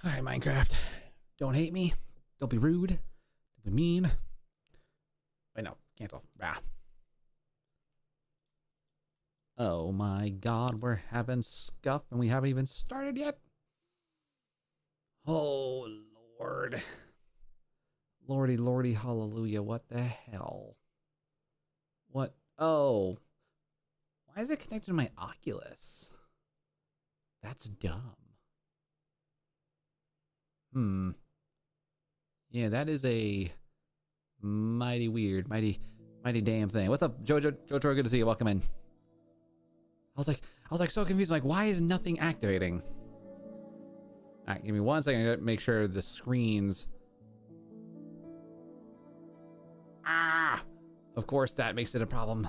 All right, Minecraft. Don't hate me. Don't be rude. Don't be mean. Wait, no. Cancel. Rah. Oh my god, we're having scuff and we haven't even started yet. Oh, Lord. Lordy, lordy, hallelujah. What the hell? What? Oh. Why is it connected to my Oculus? That's dumb. Yeah, that is a mighty weird, mighty damn thing. What's up, Jojo? Jojo, good to see you. Welcome in. I was like so confused. I'm like, why is nothing activating? All right, give me 1 second. I gotta make sure the screens. Of course, that makes it a problem.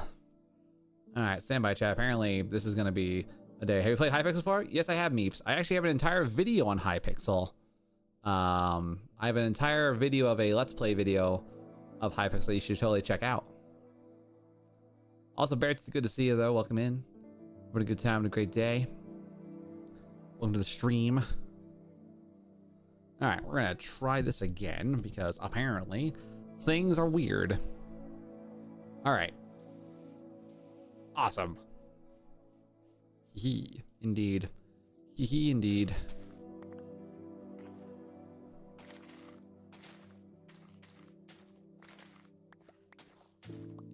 All right, standby chat. Apparently, this is gonna be a day. Have you played Hypixel before? Yes, I have, Meeps. I actually have an entire video on Hypixel. I have an entire video of a Let's Play video of Hypixel that you should totally check out. Also, Barrett, good to see you though. Welcome in. What a good time and a great day. Welcome to the stream. All right, we're gonna try this again because apparently things are weird. All right. Awesome. Hee, indeed. Hee, indeed.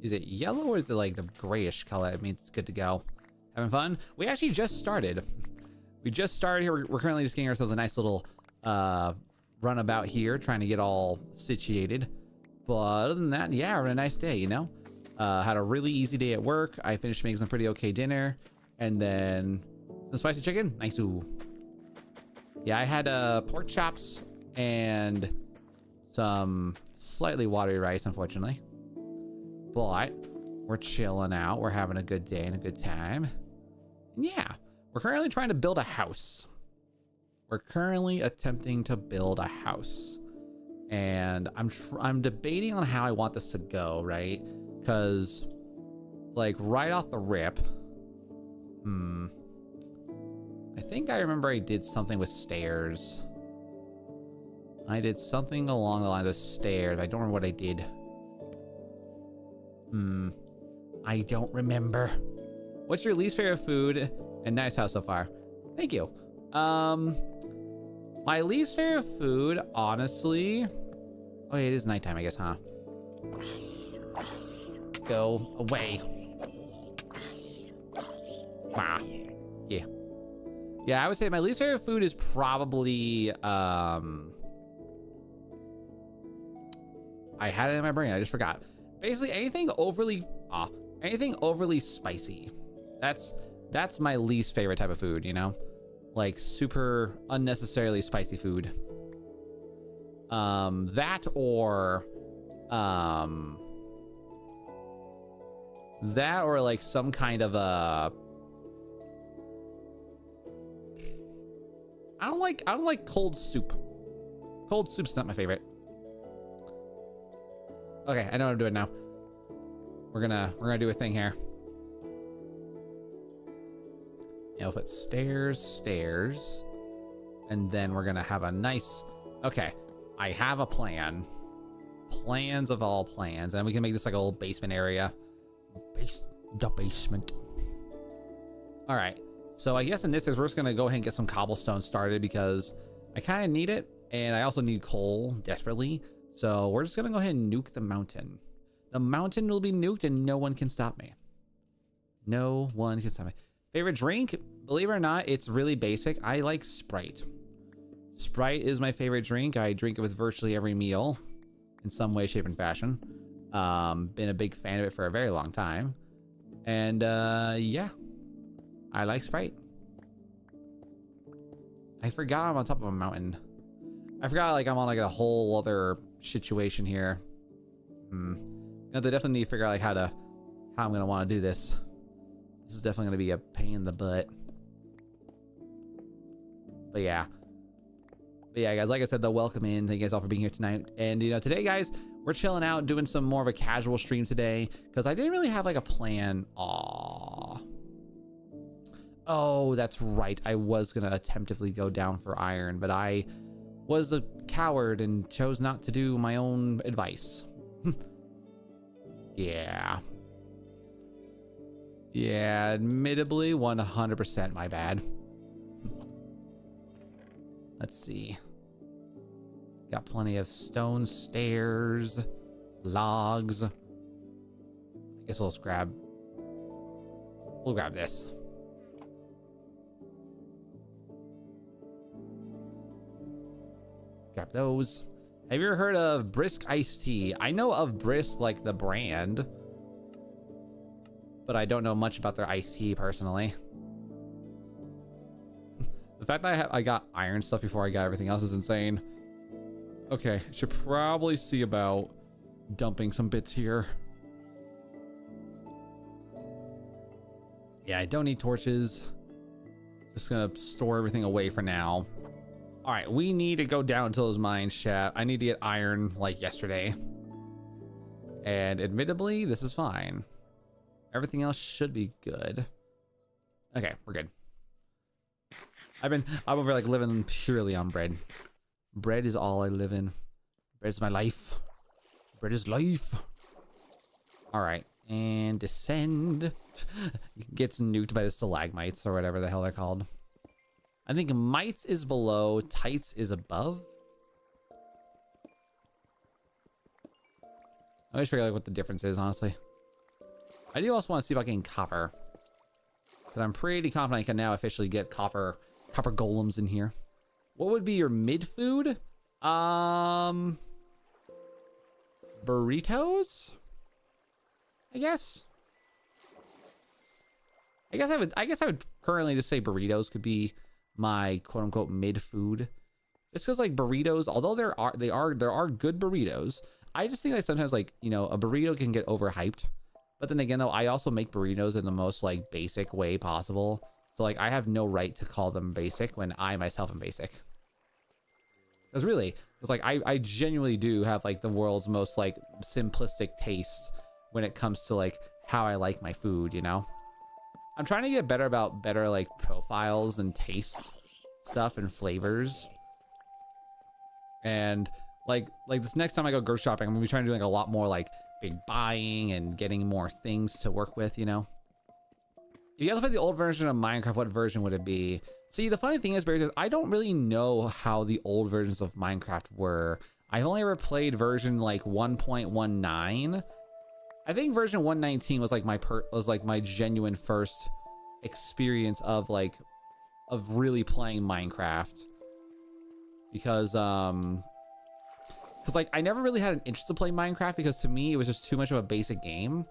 Is it yellow or is it like the grayish color? I mean, it's good to go. Having fun? We actually just started. We just started here. We're currently just getting ourselves a nice little runabout here, trying to get all situated. But other than that, yeah, we're having a nice day, you know? Had a really easy day at work. I finished making some pretty okay dinner. And then some spicy chicken. Nice. Ooh. Yeah, I had pork chops and some slightly watery rice, unfortunately. But we're chilling out. We're having a good day and a good time. And yeah, we're currently trying to build a house. We're currently attempting to build a house. And I'm debating on how I want this to go, right? Because, like, right off the rip, I think I remember I did something with stairs. I did something along the lines of stairs. I don't remember what I did. I don't remember. What's your least favorite food and nice house so far? Thank you. My least favorite food, honestly. Oh, yeah, it is nighttime, I guess, huh? Go away. Wow. Yeah. Yeah, I would say my least favorite food is probably I had it in my brain, I just forgot. Basically anything overly spicy. That's my least favorite type of food, you know? Like super unnecessarily spicy food. That or like some kind of I don't like cold soup. Cold soup's not my favorite. Okay, I know what I'm doing now. We're gonna do a thing here. Yeah, we'll put stairs, and then we're gonna have a nice. Okay, I have a plan. Plans of all plans, and we can make this like a little basement area. The basement. All right. So I guess in this case, we're just gonna go ahead and get some cobblestone started because I kind of need it, and I also need coal desperately. So we're just gonna go ahead and nuke the mountain. The mountain will be nuked and no one can stop me. No one can stop me. Favorite drink? Believe it or not, it's really basic. I like Sprite. Sprite is my favorite drink. I drink it with virtually every meal in some way, shape, and fashion. Been a big fan of it for a very long time. And yeah, I like Sprite. I forgot I'm on top of a mountain. I forgot like I'm on like a whole other situation here. They definitely need to figure out like how I'm gonna want to do this. This is definitely gonna be a pain in the butt. But yeah, guys, like I said, though, welcome in. Thank you guys all for being here tonight. And you know, today, guys, we're chilling out, doing some more of a casual stream today because I didn't really have like a plan. Oh, that's right. I was gonna attemptively go down for iron, but I was a coward and chose not to do my own advice. Yeah. Yeah, admittedly, 100% my bad. Let's see. Got plenty of stone stairs, logs. I guess we'll grab this. Grab those. Have you ever heard of Brisk iced tea? I know of Brisk, like the brand, but I don't know much about their iced tea personally. The fact that I got iron stuff before I got everything else is insane. Okay, should probably see about dumping some bits here. Yeah, I don't need torches. Just gonna store everything away for now. All right, we need to go down to those mines, chat. I need to get iron like yesterday. And admittedly, this is fine. Everything else should be good. Okay, we're good. I'm over like living purely on bread. Bread is all I live in. Bread is my life. Bread is life. All right, and descend. Gets nuked by the stalagmites or whatever the hell they're called. I think mites is below, tights is above. I always figure out what the difference is, honestly. I do also want to see about getting copper, because I'm pretty confident I can now officially get copper golems in here. What would be your mid food? Burritos, I guess. I guess I would currently just say burritos could be my quote unquote mid food, just because like burritos, although there are good burritos, I just think like sometimes like, you know, a burrito can get overhyped. But then again though, I also make burritos in the most like basic way possible, so like I have no right to call them basic when I myself am basic. Because really, it's like I genuinely do have like the world's most like simplistic taste when it comes to like how I like my food, you know. I'm trying to get better about like profiles and taste stuff and flavors. And like this next time I go grocery shopping, I'm gonna be trying to do like a lot more like big buying and getting more things to work with, you know. If you guys played the old version of Minecraft, what version would it be? See, the funny thing is, Barry, I don't really know how the old versions of Minecraft were. I've only ever played version like 1.19. I think version 119 was like my genuine first experience of really playing Minecraft, because like I never really had an interest to play Minecraft, because to me it was just too much of a basic game.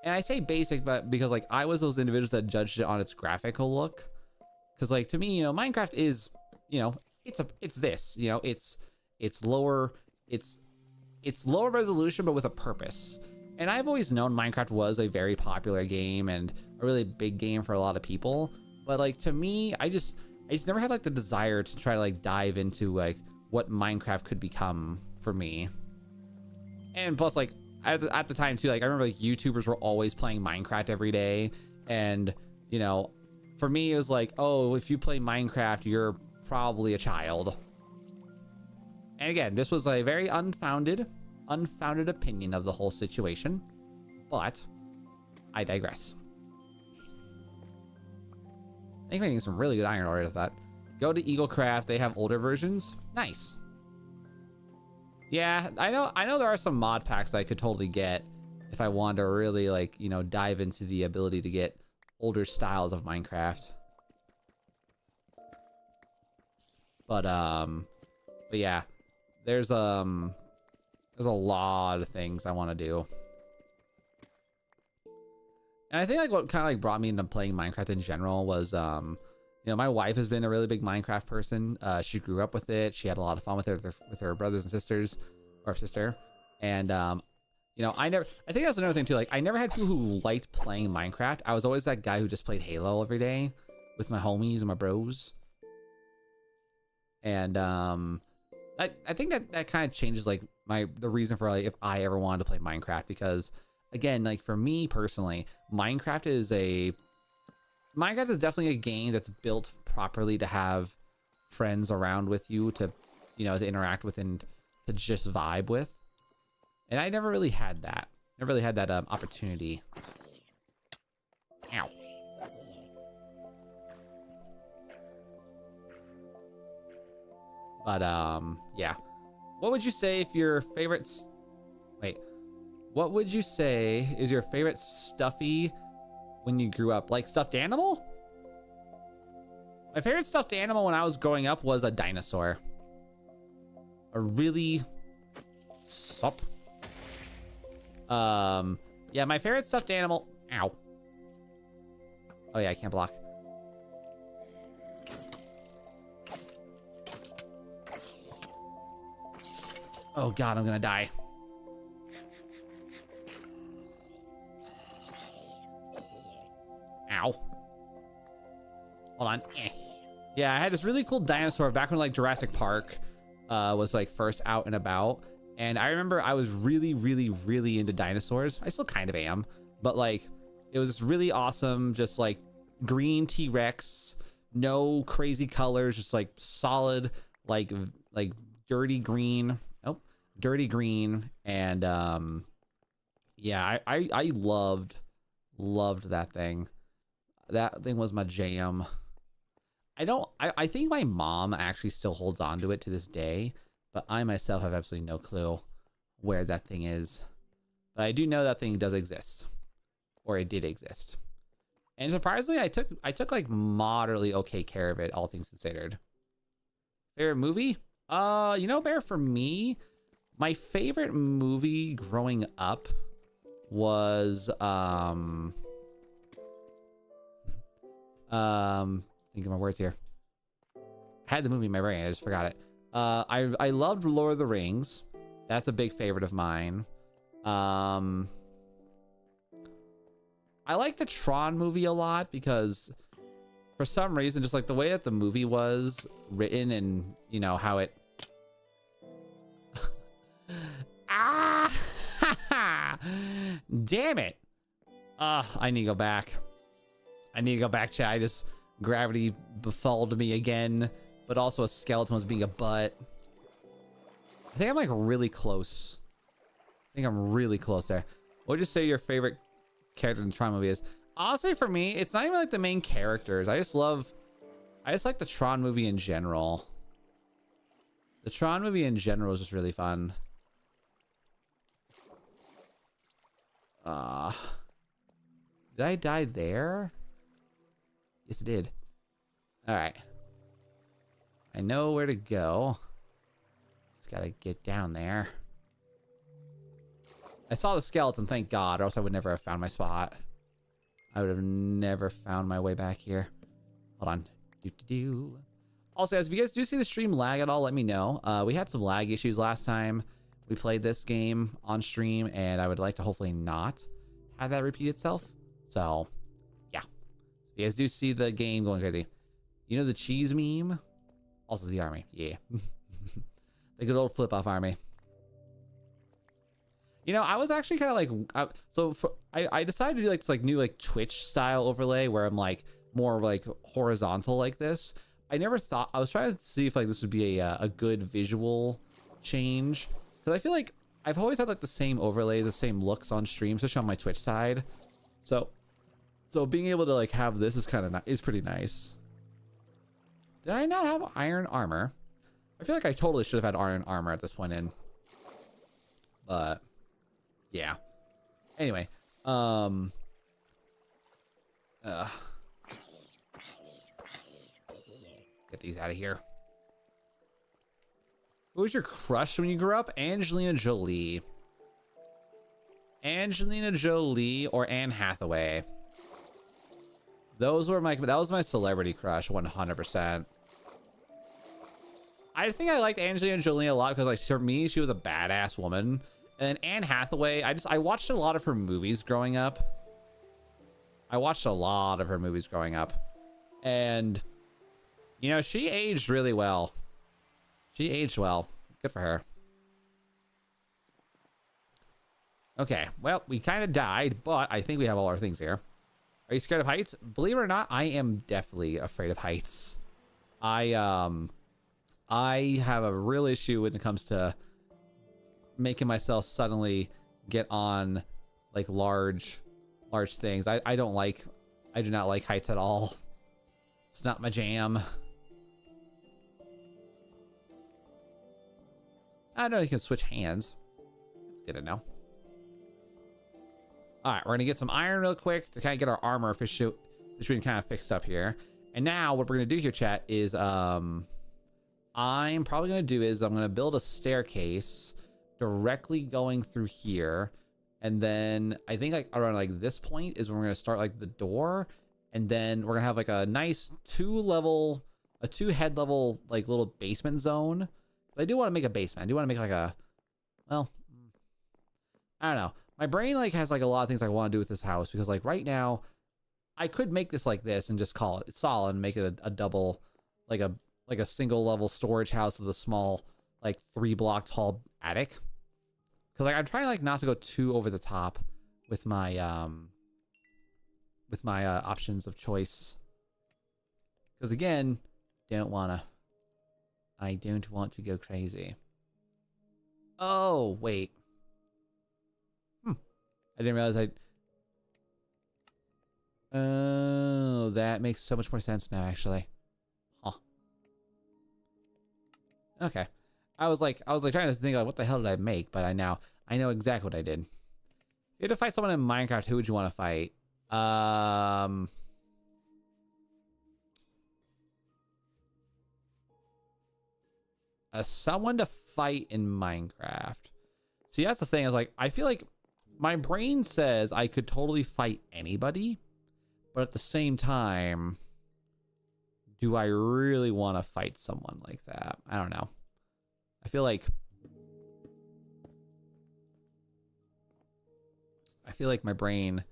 And I say basic, but because like I was those individuals that judged it on its graphical look, because like to me, you know, Minecraft is, you know, it's this, you know, it's lower resolution but with a purpose. And I've always known Minecraft was a very popular game and a really big game for a lot of people. But like to me, I just never had like the desire to try to like dive into like what Minecraft could become for me. And plus like at the time too, like I remember like YouTubers were always playing Minecraft every day. And you know, for me it was like, oh, if you play Minecraft, you're probably a child. And again, this was a very unfounded opinion of the whole situation, but I digress. I think I'm getting some really good iron ore out of that. Go to EagleCraft, they have older versions. Nice. Yeah, I know there are some mod packs that I could totally get if I wanted to really like, you know, dive into the ability to get older styles of Minecraft. But yeah, there's a lot of things I want to do. And I think like what kind of like brought me into playing Minecraft in general was, you know, my wife has been a really big Minecraft person. She grew up with it. She had a lot of fun with it with her brothers and sisters, or sister. And, you know, I think that's another thing too. Like I never had people who liked playing Minecraft. I was always that guy who just played Halo every day with my homies and my bros. And, I think that kind of changes like the reason for like if I ever wanted to play Minecraft, because again, like for me personally, Minecraft is definitely a game that's built properly to have friends around with you to you know, to interact with and to just vibe with. And I never really had that. Never really had that opportunity. Ow. But yeah. What would you say if your favorite... Wait. What would you say is your favorite stuffy when you grew up? Like stuffed animal? My favorite stuffed animal when I was growing up was a dinosaur. A really... Sup? Yeah, my favorite stuffed animal... Ow. Oh yeah, I can't block. Oh god, I'm gonna die. Ow. Hold on. Yeah, I had this really cool dinosaur back when like Jurassic Park was like first out and about. And I remember I was really, really, really into dinosaurs. I still kind of am, but like it was really awesome. Just like green T-Rex, no crazy colors, just like solid, like dirty green. Oh, dirty green. And yeah, I loved that thing. That thing was my jam. I think my mom actually still holds on to it to this day, but I myself have absolutely no clue where that thing is. But I do know that thing does exist, or it did exist. And surprisingly, I took like moderately okay care of it, all things considered. Favorite movie? You know, Bear, for me, my favorite movie growing up was think of my words here. I had the movie in my brain, I just forgot it. I loved Lord of the Rings. That's a big favorite of mine. I like the Tron movie a lot because for some reason, just like the way that the movie was written and you know how it ah damn it. I need to go back. Chat. I just gravity befalled me again, but also a skeleton was being a butt. I think I'm like really close. I think I'm really close there. What would you say your favorite character in the Tron movie is? Honestly, for me, it's not even like the main characters. I just like the Tron movie in general. The Tron movie in general is just really fun. Did I die there? Yes, it did. All right. I know where to go. Just gotta get down there. I saw the skeleton, thank God, or else I would never have found my spot. I would have never found my way back here. Hold on. Also, guys, if you guys do see the stream lag at all, let me know. We had some lag issues last time we played this game on stream, and I would like to hopefully not have that repeat itself. So, yeah. If you guys do see the game going crazy. You know the cheese meme? Also the army. Yeah. The good old flip-off army. You know, I was actually kind of like, I decided to do like this like new like Twitch style overlay where I'm like more like horizontal like this. I never thought, I was trying to see if like this would be a good visual change, because I feel like I've always had like the same overlays, the same looks on stream, especially on my Twitch side. So being able to like have this is pretty nice. Did I not have iron armor? I feel like I totally should have had iron armor at this point in. But yeah. Anyway, get these out of here. Who was your crush when you grew up? Angelina Jolie. Angelina Jolie or Anne Hathaway. That was my celebrity crush, 100%. I think I liked Angelina Jolie a lot because, like, for me, she was a badass woman. And then Anne Hathaway, I watched a lot of her movies growing up. And, you know, she aged really well. She aged well. Good for her. Okay, well, we kind of died, but I think we have all our things here. Are you scared of heights? Believe it or not, I am definitely afraid of heights. I have a real issue when it comes to making myself suddenly get on like large things. I do not like heights at all. It's not my jam. I know you can switch hands. It's good to know. All right, we're gonna get some iron real quick to kind of get our armor situation kind of fixed up here. And now what we're gonna do here, chat, is I'm probably gonna do is I'm gonna build a staircase directly going through here, and then I think like around like this point is when we're gonna start like the door, and then we're gonna have like a nice two head level like little basement zone. But I do want to make a basement. I do want to make like a, well, I don't know. My brain like has like a lot of things I want to do with this house, because like right now I could make this like this and just call it solid and make it a double, like a single level storage house with a small like 3-block tall attic. Cause like I'm trying like not to go too over the top with my options of choice. Cause again, I don't want to go crazy. Oh, wait. I didn't realize oh, that makes so much more sense now, actually. Huh. Okay. I was like trying to think like, what the hell did I make? But I know exactly what I did. If you had to fight someone in Minecraft, who would you want to fight? Someone to fight in Minecraft. See, that's the thing. Is like, I feel like my brain says I could totally fight anybody, but at the same time, do I really want to fight someone like that? I don't know. I feel like my brain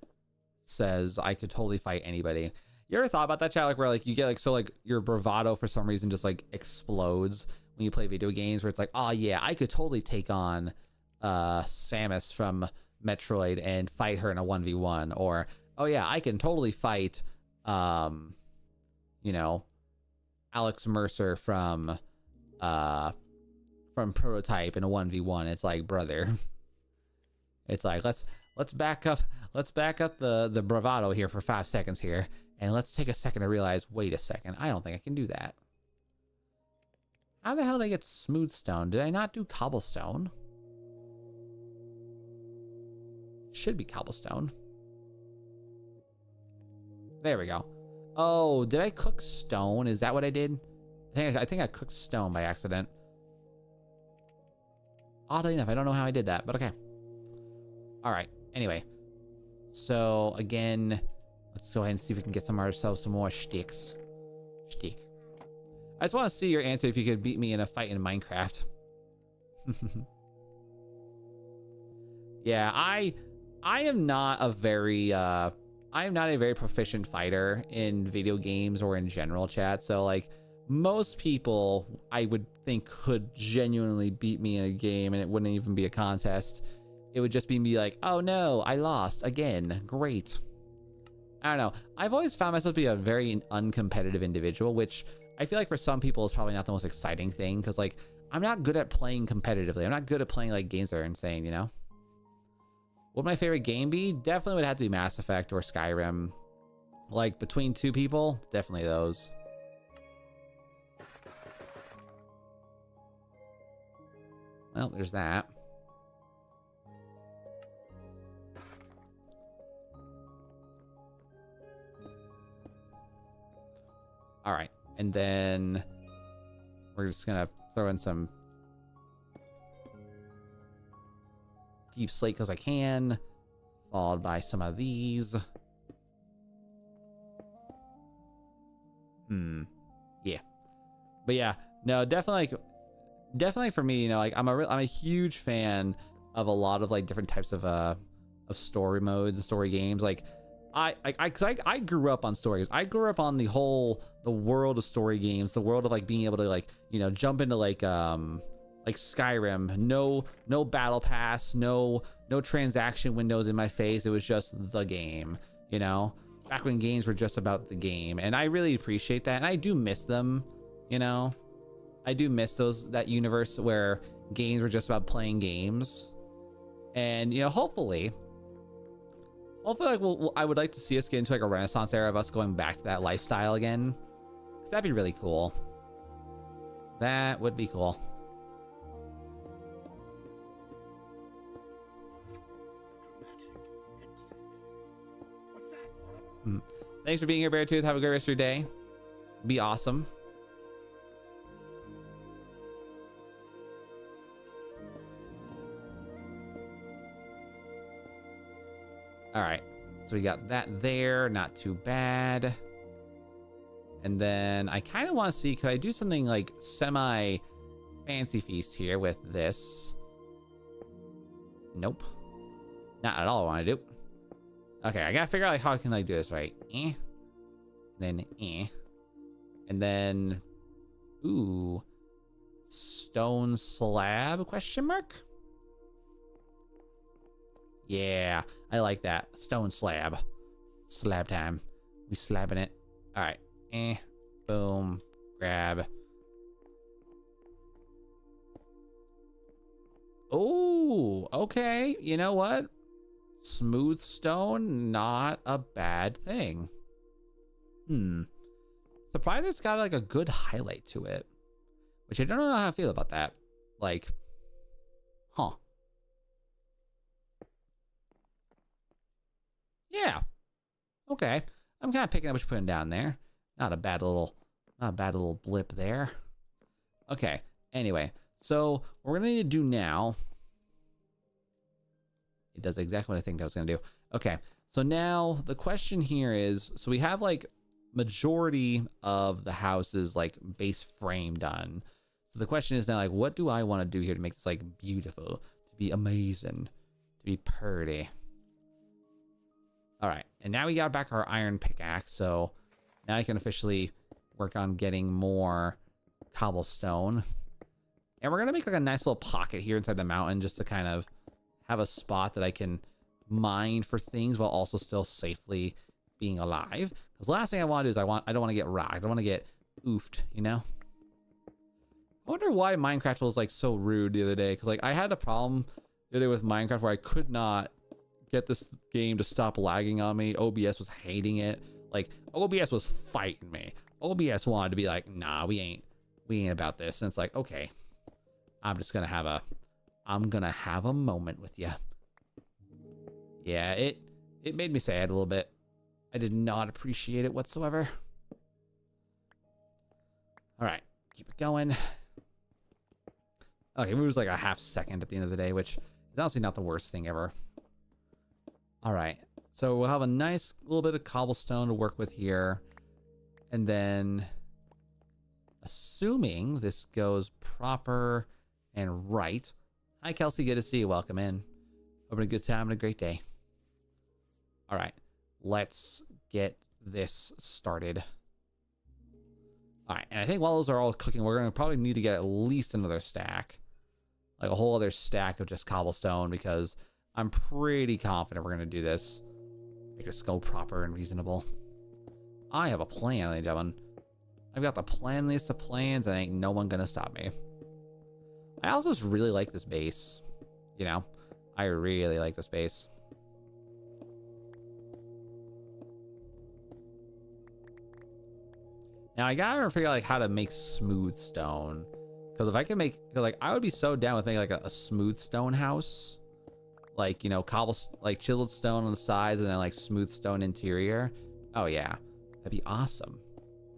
says I could totally fight anybody. You ever thought about that, chat? Like where like you get like, so like your bravado for some reason just like explodes when you play video games, where it's like, oh yeah, I could totally take on Samus from Metroid and fight her in a 1v1, or oh yeah, I can totally fight you know, Alex Mercer from Prototype in a 1v1. It's like, brother, it's like let's back up the bravado here for 5 seconds here, and let's take a second to realize, wait a second, I don't think I can do that. How the hell did I get smooth stone? Did I not do cobblestone? Should be cobblestone. There we go. Oh, did I cook stone? Is that what I did? I think I cooked stone by accident. Oddly enough, I don't know how I did that, but okay. All right. Anyway, so again, let's go ahead and see if we can get ourselves some more sticks. I just want to see your answer if you could beat me in a fight in Minecraft. Yeah, I am not a very proficient fighter in video games or in general, chat. So like most people I would think could genuinely beat me in a game, and it wouldn't even be a contest. It would just be me like, oh no, I lost again. Great. I don't know. I've always found myself to be a very uncompetitive individual, which I feel like for some people is probably not the most exciting thing, because like I'm not good at playing competitively. I'm not good at playing like games that are insane, you know? Would my favorite game be? Definitely would have to be Mass Effect or Skyrim. Like between two people, definitely those. Well, there's that. All right, and then we're just gonna throw in some deep slate because I can, followed by some of these. Yeah, but yeah, no, definitely for me, you know, like I'm a huge fan of a lot of like different types of story modes and story games. Like I grew up on stories. I grew up on the world of story games, the world of like being able to like, you know, jump into like Skyrim, no battle pass, no transaction windows in my face. It was just the game, you know, back when games were just about the game. And I really appreciate that. And I do miss them, you know, I do miss that universe where games were just about playing games. And, you know, hopefully like I would like to see us get into like a Renaissance era of us going back to that lifestyle again. 'Cause that'd be really cool. That would be cool. Thanks for being here, Beartooth. Have a great rest of your day. Be awesome. All right, so we got that there, not too bad. And then I kind of want to see, could I do something like semi fancy feast here with this? Nope, not at all I want to do. Okay, I gotta figure out like how I can like do this right. Then and then ooh, stone slab question mark. Yeah, I like that. Stone slab. Slab time. We slabbing it. All right. Boom. Grab. Oh, okay. You know what? Smooth stone, not a bad thing. Surprised it's got like a good highlight to it, which I don't know how I feel about that. Like, huh. Yeah. Okay. I'm kind of picking up what you're putting down there. Not a bad little blip there. Okay. Anyway, so what we're gonna need to do now. It does exactly what I think I was gonna do. Okay. So now the question here is, so we have like majority of the houses like base frame done. So the question is now like, what do I want to do here to make this like beautiful, to be amazing, to be pretty? All right, and now we got back our iron pickaxe, so now I can officially work on getting more cobblestone. And we're gonna make like a nice little pocket here inside the mountain just to kind of have a spot that I can mine for things while also still safely being alive. Because the last thing I want to do is I don't want to get rocked. I don't want to get oofed, you know? I wonder why Minecraft was like so rude the other day. Because like I had a problem the other day with Minecraft where I could not get this game to stop lagging on me. OBS was hating it. Like OBS was fighting me. OBS wanted to be like, nah, we ain't about this. And it's like, okay, I'm gonna have a moment with you. Yeah, it made me sad a little bit. I did not appreciate it whatsoever. All right, keep it going. Okay, we was like a half second at the end of the day, which is honestly not the worst thing ever. All right, so we'll have a nice little bit of cobblestone to work with here. And then, assuming this goes proper and right. Hi, Kelsey, good to see you. Welcome in. Having a good time and a great day. All right, let's get this started. All right, and I think while those are all cooking, we're gonna probably need to get at least another stack. Like a whole other stack of just cobblestone, because I'm pretty confident we're gonna do this. Make this go proper and reasonable. I have a plan, ladies and gentlemen. I've got the plan list of plans, and ain't no one gonna stop me. I also just really like this base. You know, I really like this base. Now I gotta figure out like how to make smooth stone, because if I can make, like, I would be so down with making like a smooth stone house, like, you know, like chiseled stone on the sides and then like smooth stone interior. Oh yeah, that'd be awesome.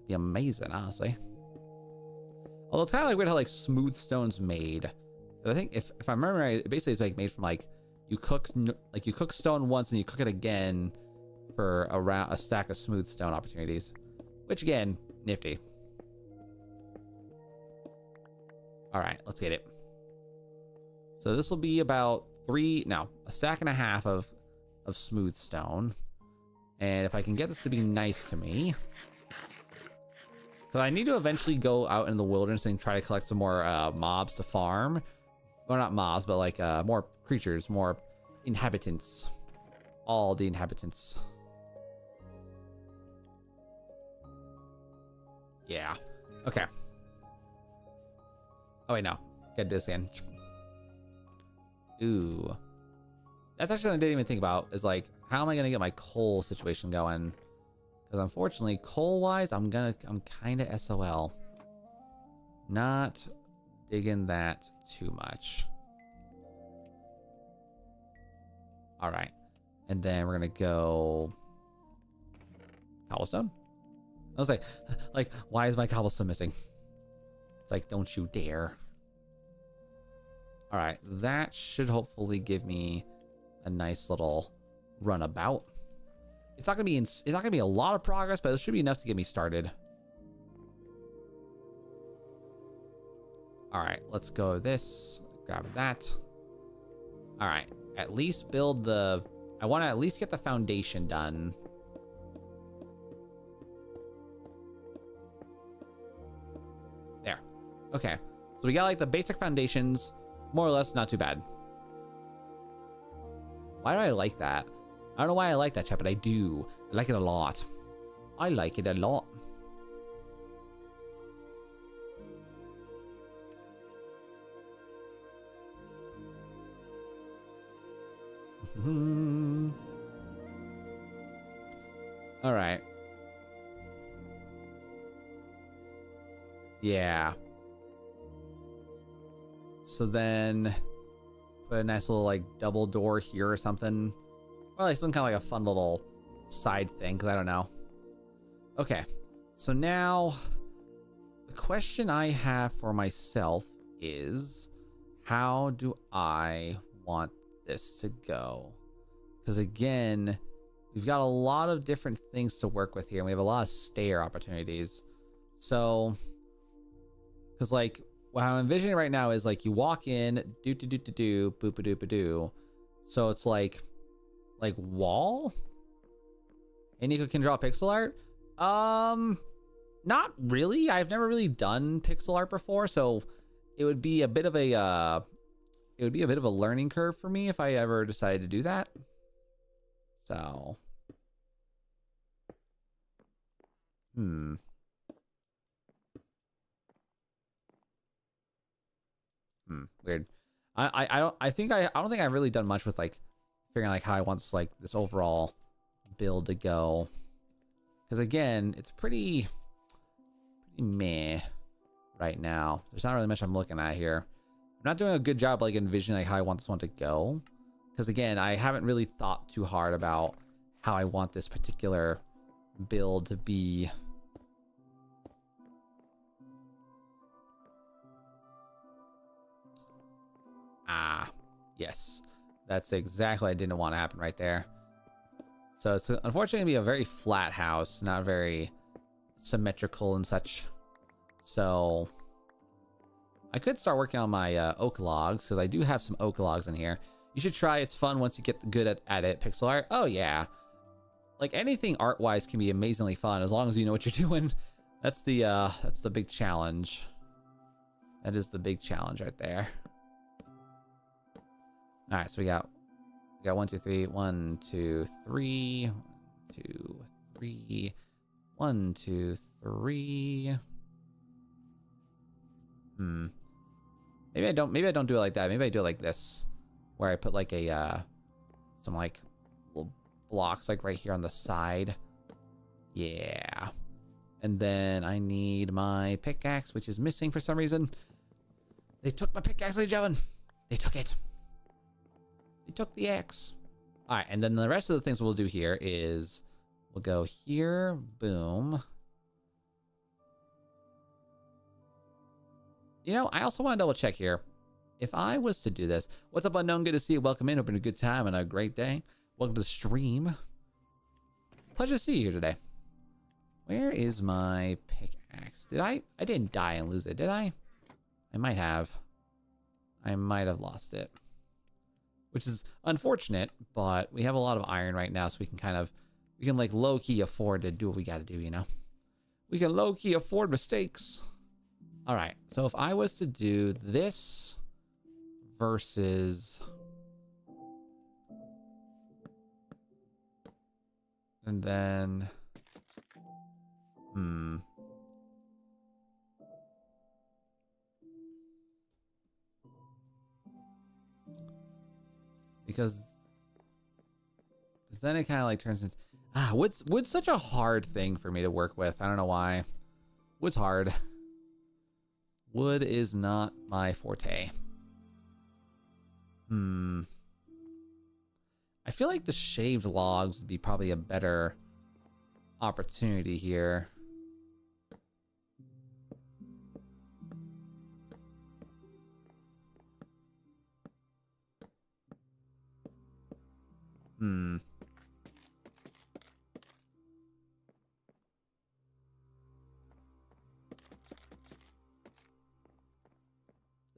Be amazing, honestly. Although it's kind of like weird how like smooth stone's made. But I think if I remember right, it basically is like made from like you cook stone once and you cook it again for around a stack of smooth stone opportunities, which again, nifty. All right, let's get it. So this will be about a stack and a half of smooth stone. And if I can get this to be nice to me, because I need to eventually go out in the wilderness and try to collect some more mobs to farm. Well, not mobs, but like more creatures, more inhabitants. All the inhabitants. Yeah. Okay. Oh wait, no. Gotta do this again. Ooh. That's actually something I didn't even think about, is like, how am I gonna get my coal situation going? Because unfortunately, coal-wise, I'm kind of SOL. Not digging that too much. All right. And then we're gonna go cobblestone. I was like, why is my cobblestone missing? It's like, don't you dare. All right, that should hopefully give me a nice little runabout. It's not gonna be a lot of progress, but it should be enough to get me started. All right, let's go this, grab that. All right, at least build the, I want to at least get the foundation done. There. Okay, so we got like the basic foundations, more or less, not too bad. Why do I like that? I don't know why I like that, chat, but I do. I like it a lot. I like it a lot. All right. Yeah. So then put a nice little like double door here or something. Or like some kind of like a fun little side thing, because I don't know. Okay. So now the question I have for myself is, how do I want this to go? Because again, we've got a lot of different things to work with here, and we have a lot of stair opportunities. So, because like what I'm envisioning right now is like you walk in, do boop a doop a doo. So it's like wall. And Nico can draw pixel art. Not really. I've never really done pixel art before, so it would be a bit of a learning curve for me if I ever decided to do that. So, weird. I don't think I've really done much with like figuring like how I want like this overall build to go. Because again, it's pretty meh right now. There's not really much I'm looking at here. I'm not doing a good job like envisioning like how I want this one to go. Because again, I haven't really thought too hard about how I want this particular build to be. Ah, yes. That's exactly what I didn't want to happen right there. So it's unfortunately gonna be a very flat house, not very symmetrical and such. So I could start working on my oak logs, because I do have some oak logs in here. You should try. It's fun once you get good at it. Pixel art. Oh yeah. Like anything art wise can be amazingly fun as long as you know what you're doing. That's the big challenge. That is the big challenge right there. All right, so we got 1, 2, 3, 1, 2, 3, 1, 2, 3, 1, 2, 3. Maybe I don't do it like that. Maybe I do it like this, where I put like a some like little blocks like right here on the side. Yeah. And then I need my pickaxe, which is missing for some reason. They took my pickaxe, ladies and gentlemen. They took it. They took the axe. All right, and then the rest of the things we'll do here is we'll go here, boom. You know, I also want to double check here. If I was to do this, what's up, unknown? Good to see you. Welcome in. Hoping a good time and a great day. Welcome to the stream. Pleasure to see you here today. Where is my pickaxe? I didn't die and lose it, did I? I might have. I might have lost it. Which is unfortunate, but we have a lot of iron right now, so we can like low-key afford to do what we gotta do, you know? We can low-key afford mistakes. All right, so if I was to do this versus... And then... Because then it kind of like turns into... wood's such a hard thing for me to work with. I don't know why. Wood's hard. Wood is not my forte. I feel like the shaved logs would be probably a better opportunity here.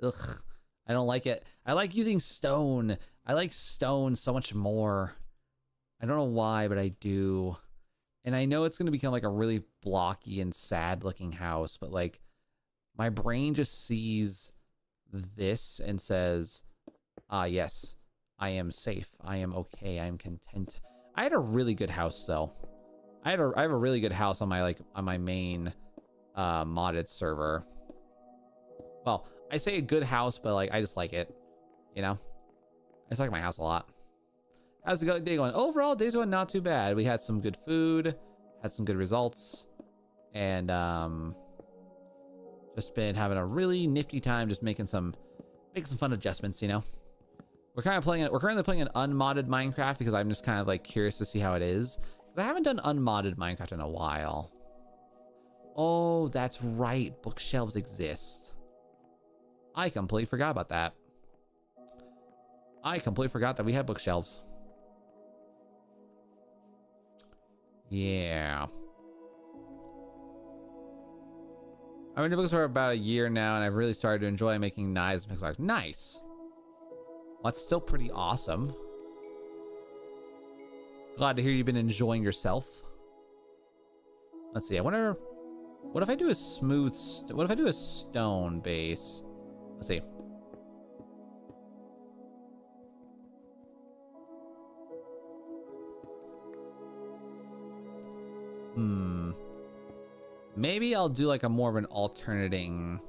Ugh, I don't like it. I like using stone. I like stone so much more. I don't know why, but I do. And I know it's going to become like a really blocky and sad looking house, but like my brain just sees this and says, ah, yes, I am safe. I am okay. I am content. I had a really good house though. I have a really good house on my main modded server. Well, I say a good house, but like I just like it, you know. I just like my house a lot. How's the day going? Overall, day's going not too bad. We had some good food, had some good results, and just been having a really nifty time, just making some fun adjustments, you know. We're currently playing an unmodded Minecraft because I'm just kind of like curious to see how it is. But I haven't done unmodded Minecraft in a while. Oh, that's right. Bookshelves exist. I completely forgot about that. I completely forgot that we had bookshelves. Yeah. I've been doing books for about a year now, and I've really started to enjoy making knives and pickaxes. Nice. Well, that's still pretty awesome. Glad to hear you've been enjoying yourself. Let's see. I wonder, what if I do a smooth? What if I do a stone base? Let's see. Maybe I'll do like a more of an alternating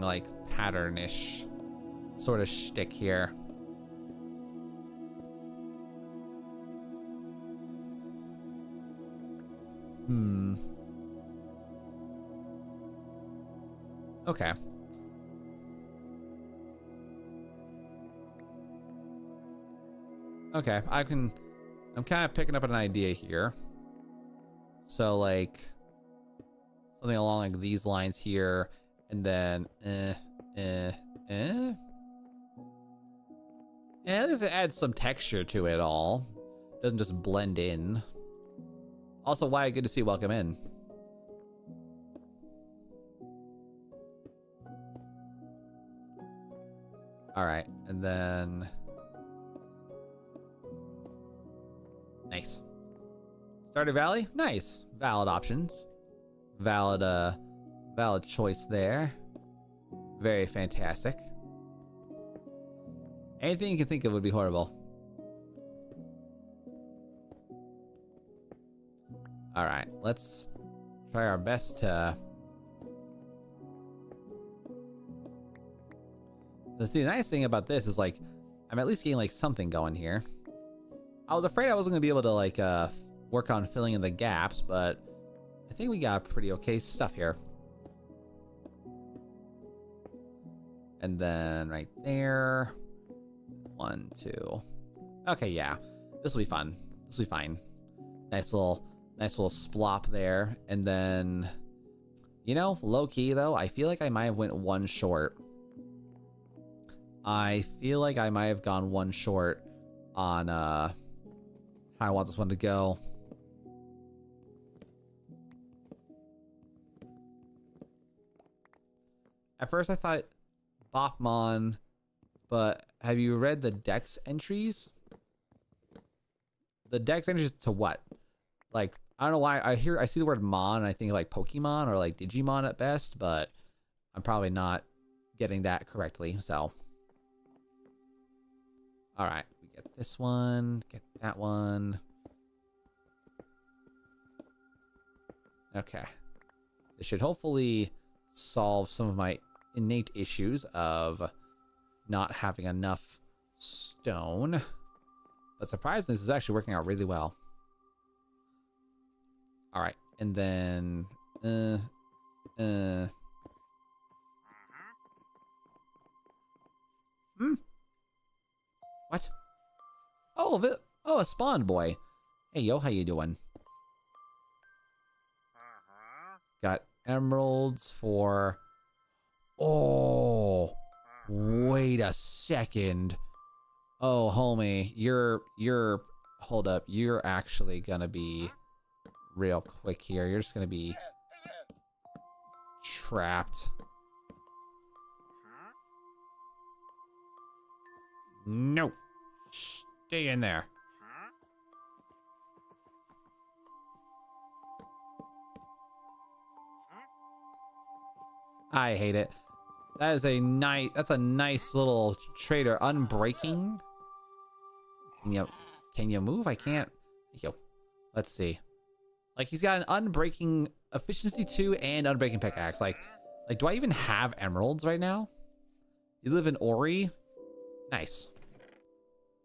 like pattern-ish sort of shtick here. Okay. Okay, I'm kind of picking up an idea here. So like something along like these lines here, and then yeah, this adds some texture to it all. Doesn't just blend in. Also, Wyatt, good to see you. Welcome in. All right, and then nice. Stardew Valley, nice. Valid options. Valid choice there. Very fantastic. Anything you can think of would be horrible. All right, let's try our best to... See, the nice thing about this is like, I'm at least getting like something going here. I was afraid I wasn't gonna be able to like work on filling in the gaps, but I think we got pretty okay stuff here. And then right there, 1, 2. Okay, yeah, this will be fun. This will be fine. Nice little splop there. And then, you know, low key though, I feel like I might have went one short. I feel like I might have gone one short on how I want this one to go. At first I thought Bachman, but have you read the Dex entries? The Dex entries to what? Like, I don't know why I see the word Mon and I think like Pokemon or like Digimon at best, but I'm probably not getting that correctly, so. All right, we get this one, get that one. Okay. This should hopefully solve some of my innate issues of not having enough stone. But surprisingly, this is actually working out really well. All right, and then what? Oh, a spawn boy. Hey, yo, how you doing? Got emeralds for... Oh, wait a second. Oh, homie, you're... Hold up, you're actually gonna be real quick here. You're just gonna be trapped. No. Stay in there. I hate it. That is a nice, that's a nice little trader. Unbreaking. Can you move? I can't. Yo, let's see. Like, he's got an unbreaking efficiency 2 and unbreaking pickaxe. Like, do I even have emeralds right now? You live in Ori? Nice.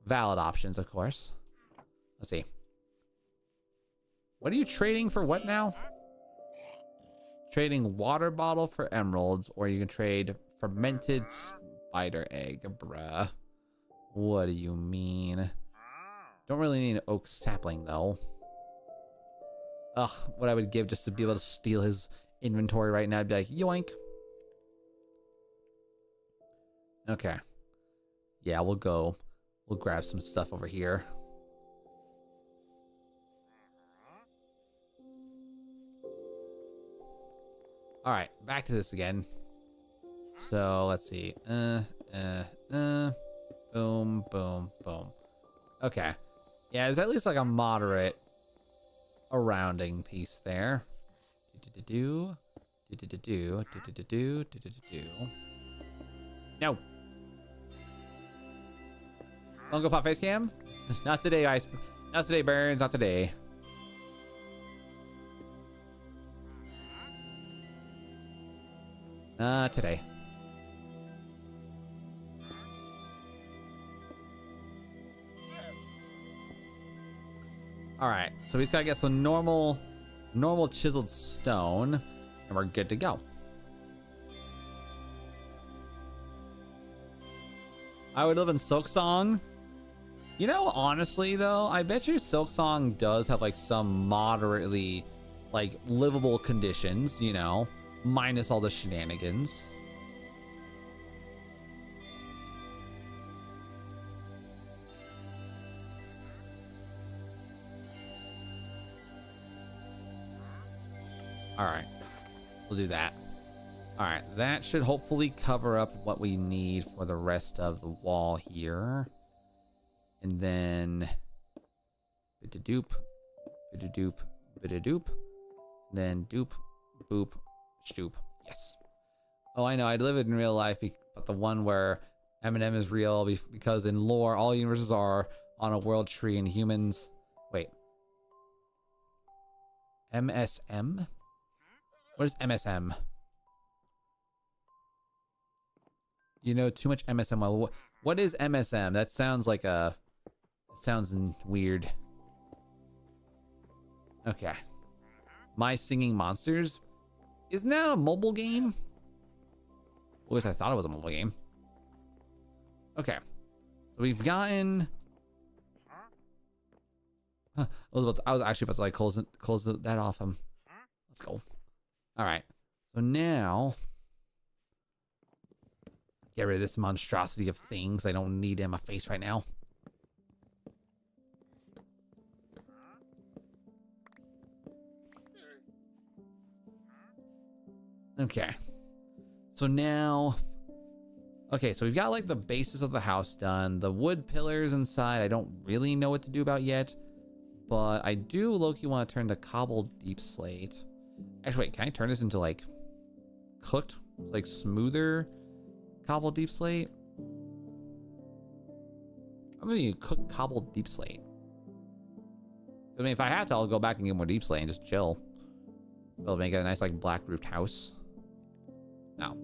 Valid options, of course. Let's see. What are you trading for what now? Trading water bottle for emeralds, or you can trade fermented spider egg, bruh. What do you mean? Don't really need an oak sapling though. Ugh, what I would give just to be able to steal his inventory right now, I'd be like, yoink. Okay. Yeah, we'll grab some stuff over here. All right, back to this again. So let's see. Boom, boom, boom. Okay. Yeah, there's at least like a moderate rounding piece there. No. Funko Pop face cam? Not today, guys. Not today, Burns. Not today. Today. All right, so we just gotta get some normal chiseled stone, and we're good to go. I would live in Silksong. You know, honestly though, I bet you Silksong does have like some moderately like livable conditions, you know, minus all the shenanigans. All right, we'll do that. All right, that should hopefully cover up what we need for the rest of the wall here. And then bit-a-doop, bit-a-doop, bit-a-doop, then doop, boop, stoop. Yes. Oh, I know, I'd live it in real life, but the one where Eminem is real, because in lore, all universes are on a world tree and humans... Wait. MSM? What is MSM? You know too much MSM. Well, what is MSM? That sounds like a... It sounds weird. Okay. My Singing Monsters? Isn't that a mobile game? At least I thought it was a mobile game. Okay. So we've gotten... I was actually about to like close that off. Let's go. All right. So now... Get rid of this monstrosity of things. I don't need in my face right now. Okay. So now... Okay, so we've got like the basis of the house done. The wood pillars inside, I don't really know what to do about yet. But I do low-key want to turn the cobbled deep slate. Actually, wait, can I turn this into like cooked, like smoother cobbled deep slate? I'm gonna cook cobbled deep slate. I mean, if I had to, I'll go back and get more deep slate and just chill. We'll make it a nice like black roofed house. No,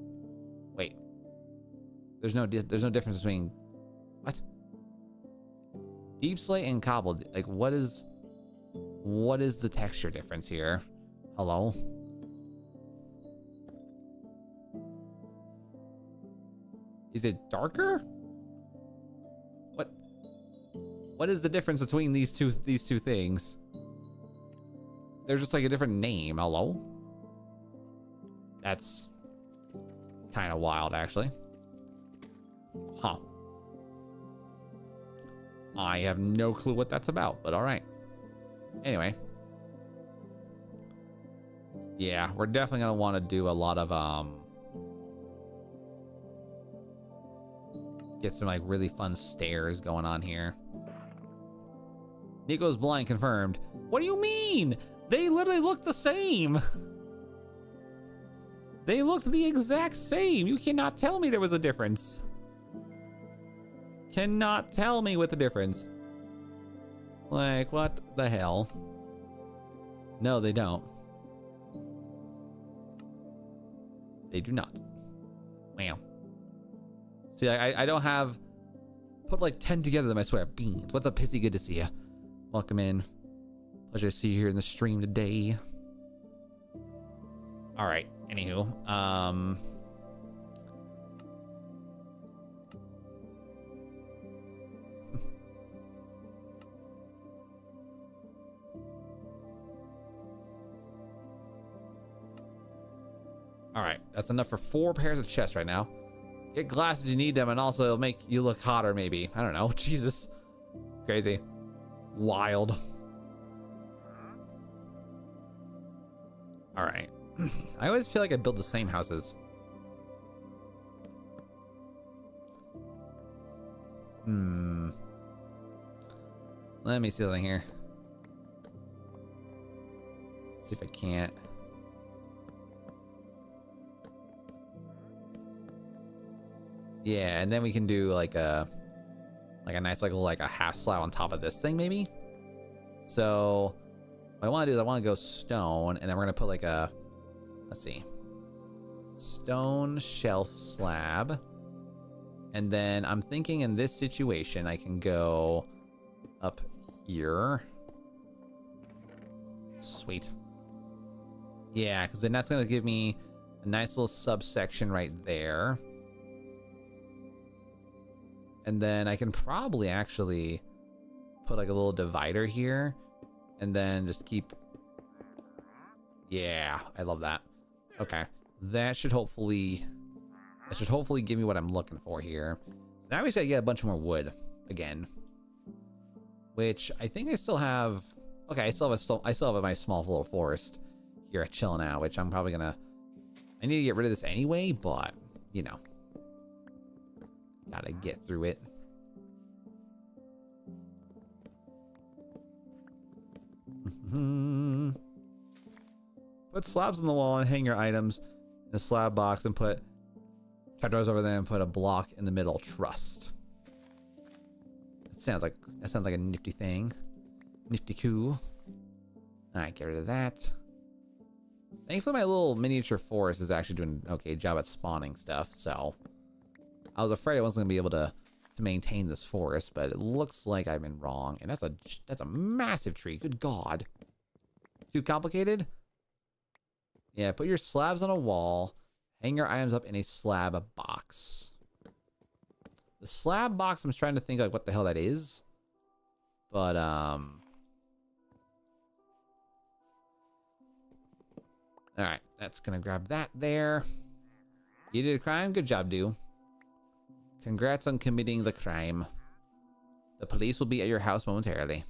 wait. There's no difference between what? Deep slate and cobbled. Like, what is the texture difference here? Hello? Is it darker? What is the difference between these two things? They're just like a different name. Hello? That's kind of wild, actually. Huh. I have no clue what that's about, but all right. Anyway. Yeah, we're definitely going to want to do a lot of, get some, like, really fun stairs going on here. Nico's blind confirmed. What do you mean? They literally look the same. They looked the exact same. You cannot tell me there was a difference. Cannot tell me what the difference. Like, what the hell? No, they don't. They do not. Wow. See, I don't have... Put like 10 together them, I swear. Beans. What's up, Pissy? Good to see you. Welcome in. Pleasure to see you here in the stream today. All right. Anywho, all right, that's enough for 4 pairs of chests right now. Get glasses, you need them, and also it'll make you look hotter, maybe. I don't know. Jesus. Crazy. Wild. All right. I always feel like I build the same houses. Let me see something here. See if I can't. Yeah, and then we can do like a nice like a half slab on top of this thing maybe. So what I want to do is I want to go stone, and then we're gonna put like a, let's see, stone shelf slab, and then I'm thinking in this situation I can go up here. Sweet. Yeah, because then that's gonna give me a nice little subsection right there. And then I can probably actually put like a little divider here, and then just keep. Yeah, I love that. Okay, that should hopefully give me what I'm looking for here. Now we just gotta get a bunch more wood again, which I think I still have. Okay, I still have my small little forest here at chilling out, which I'm probably gonna. I need to get rid of this anyway, but you know. Gotta get through it. Put slabs on the wall and hang your items in a slab box, and put trapdoors over there, and put a block in the middle. Trust. That sounds like a nifty thing. Nifty cool. Alright, get rid of that. Thankfully my little miniature forest is actually doing an okay job at spawning stuff, so I was afraid I wasn't gonna be able to maintain this forest, but it looks like I've been wrong. And that's a massive tree. Good God. Too complicated? Yeah, put your slabs on a wall. Hang your items up in a slab box. The slab box, I'm trying to think like what the hell that is. But alright, that's gonna grab that there. You did a crime? Good job, dude. Congrats on committing the crime. The police will be at your house momentarily.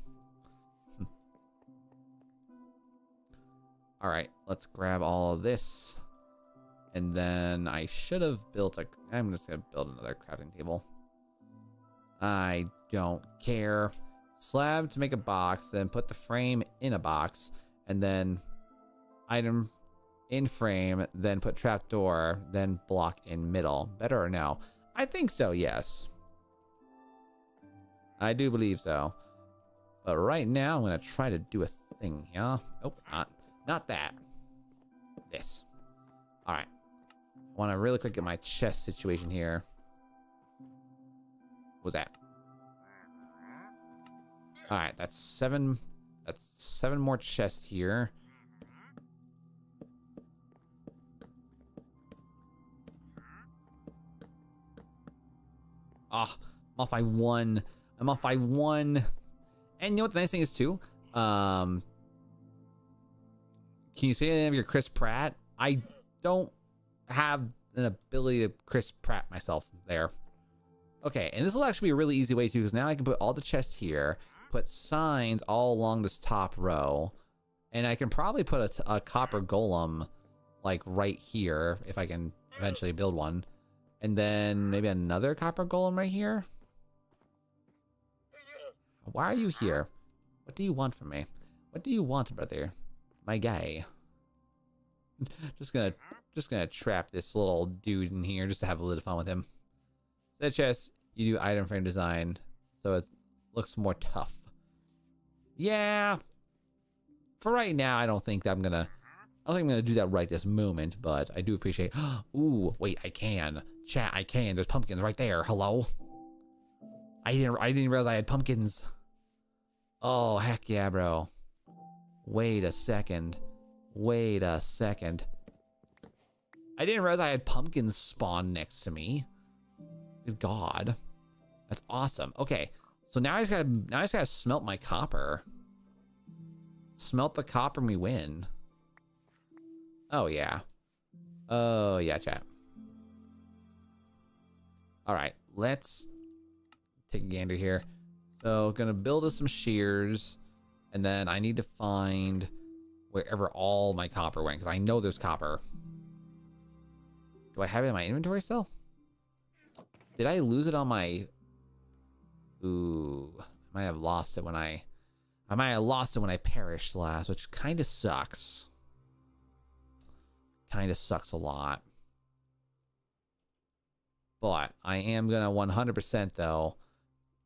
All right, let's grab all of this. And then I should have built a... I'm just going to build another crafting table. I don't care. Slab to make a box, then put the frame in a box. And then item in frame, then put trapdoor, then block in middle. Better or no? I think so, yes. I do believe so. But right now, I'm going to try to do a thing here. Oh, not that. This. All right. I want to really quick get my chest situation here. What was that? All right, that's 7. That's 7 more chests here. Ah, I'm off by 1. I'm off by 1. And you know what the nice thing is too? Can you say the name of your Chris Pratt? I don't have an ability to Chris Pratt myself there. Okay, and this will actually be a really easy way too, because now I can put all the chests here, put signs all along this top row, and I can probably put a copper golem like right here if I can eventually build one, and then maybe another copper golem right here. Why are you here? What do you want from me? What do you want, brother? My guy. Just gonna trap this little dude in here just to have a little fun with him. Set chest, you do item frame design, so it looks more tough. Yeah. For right now, I don't think I'm gonna do that right this moment, but I do appreciate. Ooh, wait, I can. Chat, I can. There's pumpkins right there. Hello. I didn't realize I had pumpkins. Oh, heck yeah, bro. Wait a second. Wait a second. I didn't realize I had pumpkins spawn next to me. Good God. That's awesome. Okay. So now I just gotta smelt my copper. Smelt the copper and we win. Oh yeah. Oh yeah, chat. Alright, let's take a gander here. So gonna build us some shears, and then I need to find wherever all my copper went, because I know there's copper. Do I have it in my inventory still? Did I lose it on my... Ooh, I might have lost it when I might have lost it when I perished last, which kind of sucks. Kind of sucks a lot. But I am gonna 100% though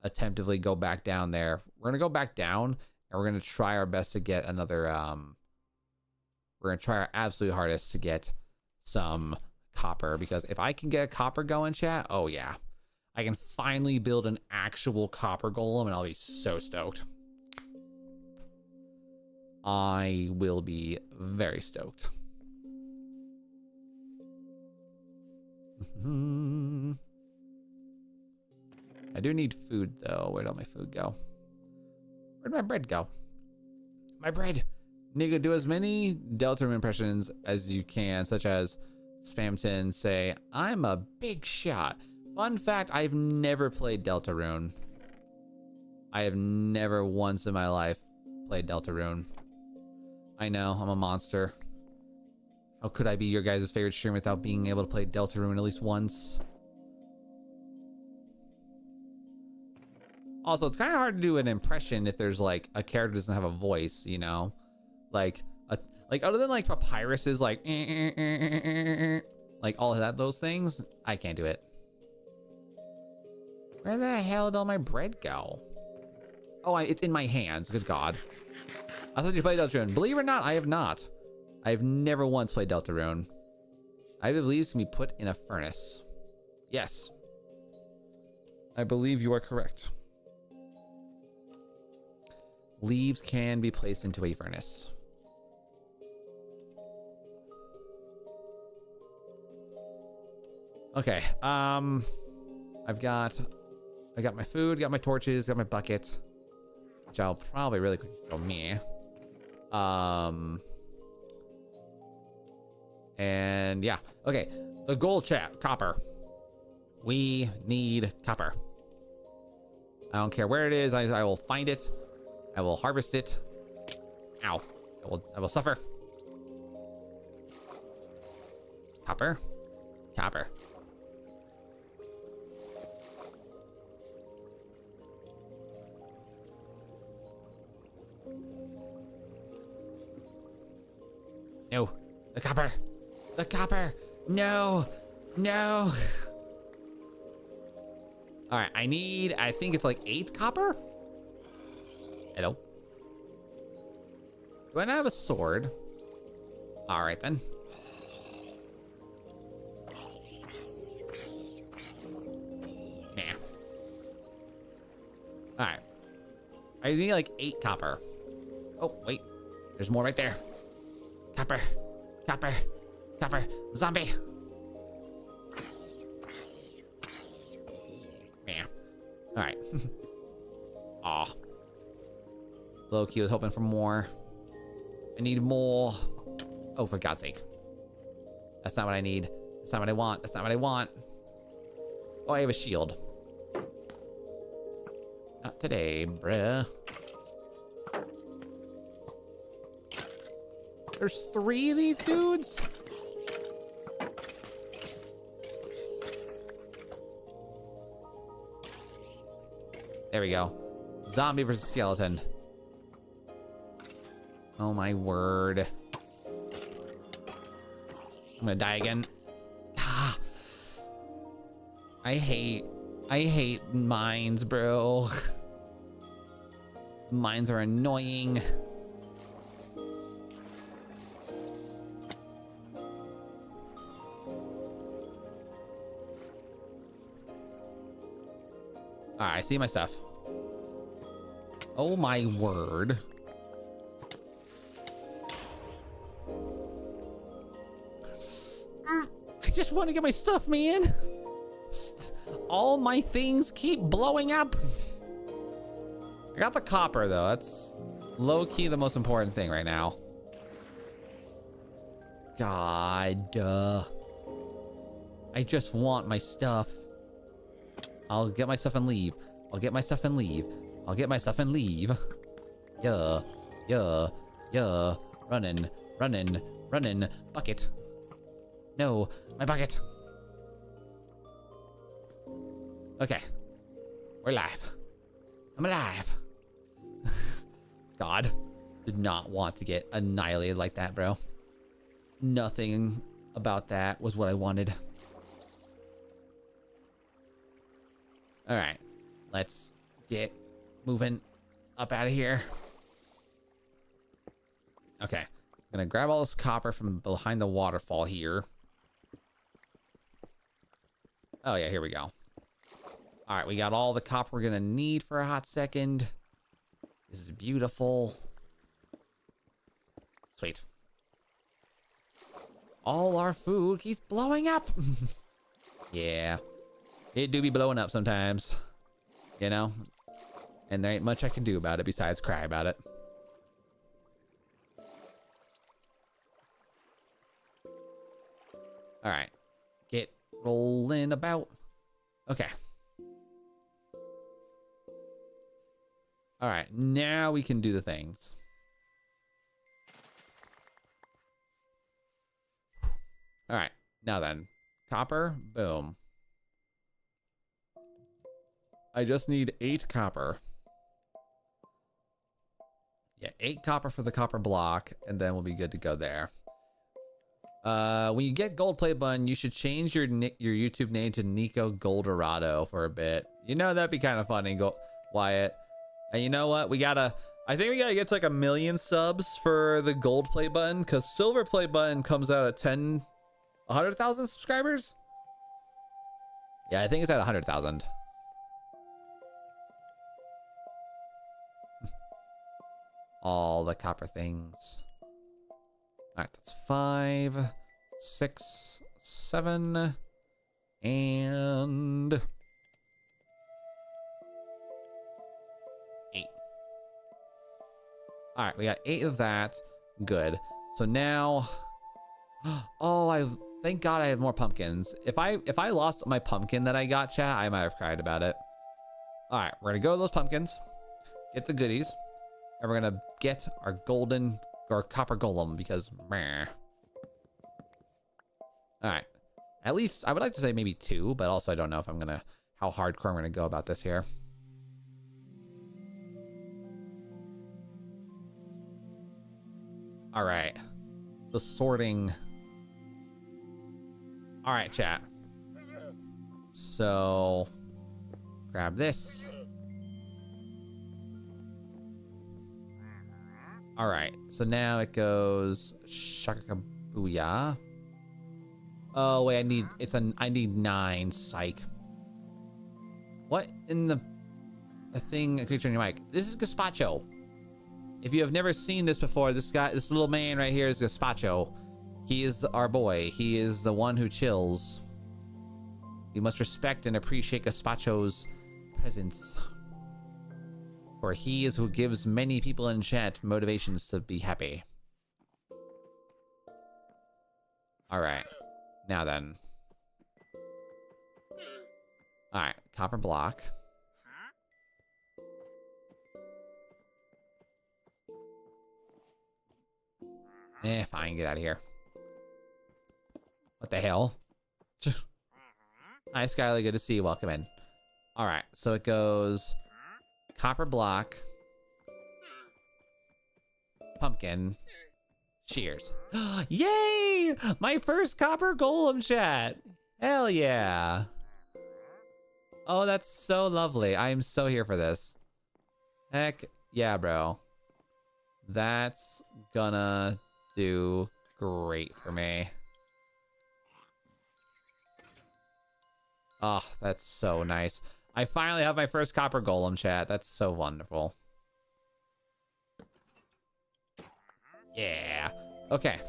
attemptively go back down there. We're gonna go back down and we're gonna try our best to get another we're gonna try our absolute hardest to get some copper, because if I can get a copper going, chat, oh yeah, I can finally build an actual copper golem and I'll be so stoked. I will be very stoked. I do need food though. Where'd all my food go? Where'd my bread go? My bread! Nigga, do as many Deltarune impressions as you can, such as Spamton say, I'm a big shot. Fun fact, I've never played Deltarune. I have never once in my life played Deltarune. I know, I'm a monster. How could I be your guys' favorite streamer without being able to play Deltarune at least once? Also, it's kind of hard to do an impression if there's like a character doesn't have a voice, you know? Like other than like Papyrus's like all of that, those things, I can't do it. Where the hell did all my bread go? Oh, it's in my hands. Good God. I thought you played Deltarune. Believe it or not, I have not. I have never once played Deltarune. I believe leaves can be put in a furnace. Yes. I believe you are correct. Leaves can be placed into a furnace. Okay, I got my food, got my torches, got my bucket, which I'll probably really quickly throw me. And yeah, okay, the gold, chat, copper. We need copper. I don't care where it is, I will find it. I will harvest it. Ow. I will suffer. Copper. Copper. No. The copper. The copper. No. No. All right. I think it's like 8 copper. Hello. Do I not have a sword? All right then. Nah. All right. I need like 8 copper. Oh, wait. There's more right there. Copper. Copper. Copper. Zombie. Man. All right. Aw. Low-key was hoping for more. I need more. Oh, for God's sake. That's not what I need. That's not what I want. That's not what I want. Oh, I have a shield. Not today, bruh. There's 3 of these dudes? There we go. Zombie versus skeleton. Oh my word. I'm gonna die again. Ah. I hate mines, bro. Mines are annoying. All right, I see my stuff. Oh my word. I just want to get my stuff, man. All my things keep blowing up. I got the copper though. That's low-key the most important thing right now. God. I just want my stuff. I'll get my stuff and leave. I'll get my stuff and leave. I'll get my stuff and leave. Yeah. Yeah. Yeah. Running. Running. Running. Bucket. No. My bucket. Okay. We're alive. I'm alive. God. Did not want to get annihilated like that, bro. Nothing about that was what I wanted. All right, let's get moving up out of here. Okay, I'm gonna grab all this copper from behind the waterfall here. Oh yeah, here we go. All right, we got all the copper we're gonna need for a hot second. This is beautiful. Sweet. All our food keeps blowing up. Yeah. It do be blowing up sometimes, you know, and there ain't much I can do about it besides cry about it. All right, get rolling about. Okay. All right, now we can do the things. All right, now then, copper, boom. I just need 8 copper. Yeah, 8 copper for the copper block, and then we'll be good to go there. When you get gold play button, you should change your YouTube name to NiccoSilverado for a bit. You know, that'd be kind of funny, Wyatt. And you know what? I think we gotta get to like 1 million subs for the gold play button, because silver play button comes out at 100,000 subscribers. Yeah, I think it's at 100,000. All the copper things. All right, that's 5, 6, 7, and 8. All right, we got 8 of that. Good. So now, oh, thank God I have more pumpkins. If I lost my pumpkin that I got, chat, I might have cried about it. All right, we're gonna go to those pumpkins, get the goodies. And we're gonna get our golden or copper golem because meh. All right, at least I would like to say maybe 2, but also I don't know if how hardcore I'm gonna go about this here. All right, the sorting. All right, chat. So grab this. All right, so now it goes shakabooyah. Oh wait, I need 9. Psych. What in the? a thing, a creature on your mic. This is Gazpacho. If you have never seen this before, this little man right here is Gazpacho. He is our boy. He is the one who chills. You must respect and appreciate Gazpacho's presence. For he is who gives many people in chat motivations to be happy. Alright. Now then. Alright. Copper block. Fine. Get out of here. What the hell? Hi, Skylar. Good to see you. Welcome in. Alright. So it goes... Copper block. Pumpkin. Shears. Yay! My first copper golem, chat. Hell yeah. Oh, that's so lovely. I am so here for this. Heck yeah, bro. That's gonna do great for me. Oh, that's so nice. I finally have my first copper golem, chat. That's so wonderful. Yeah. Okay.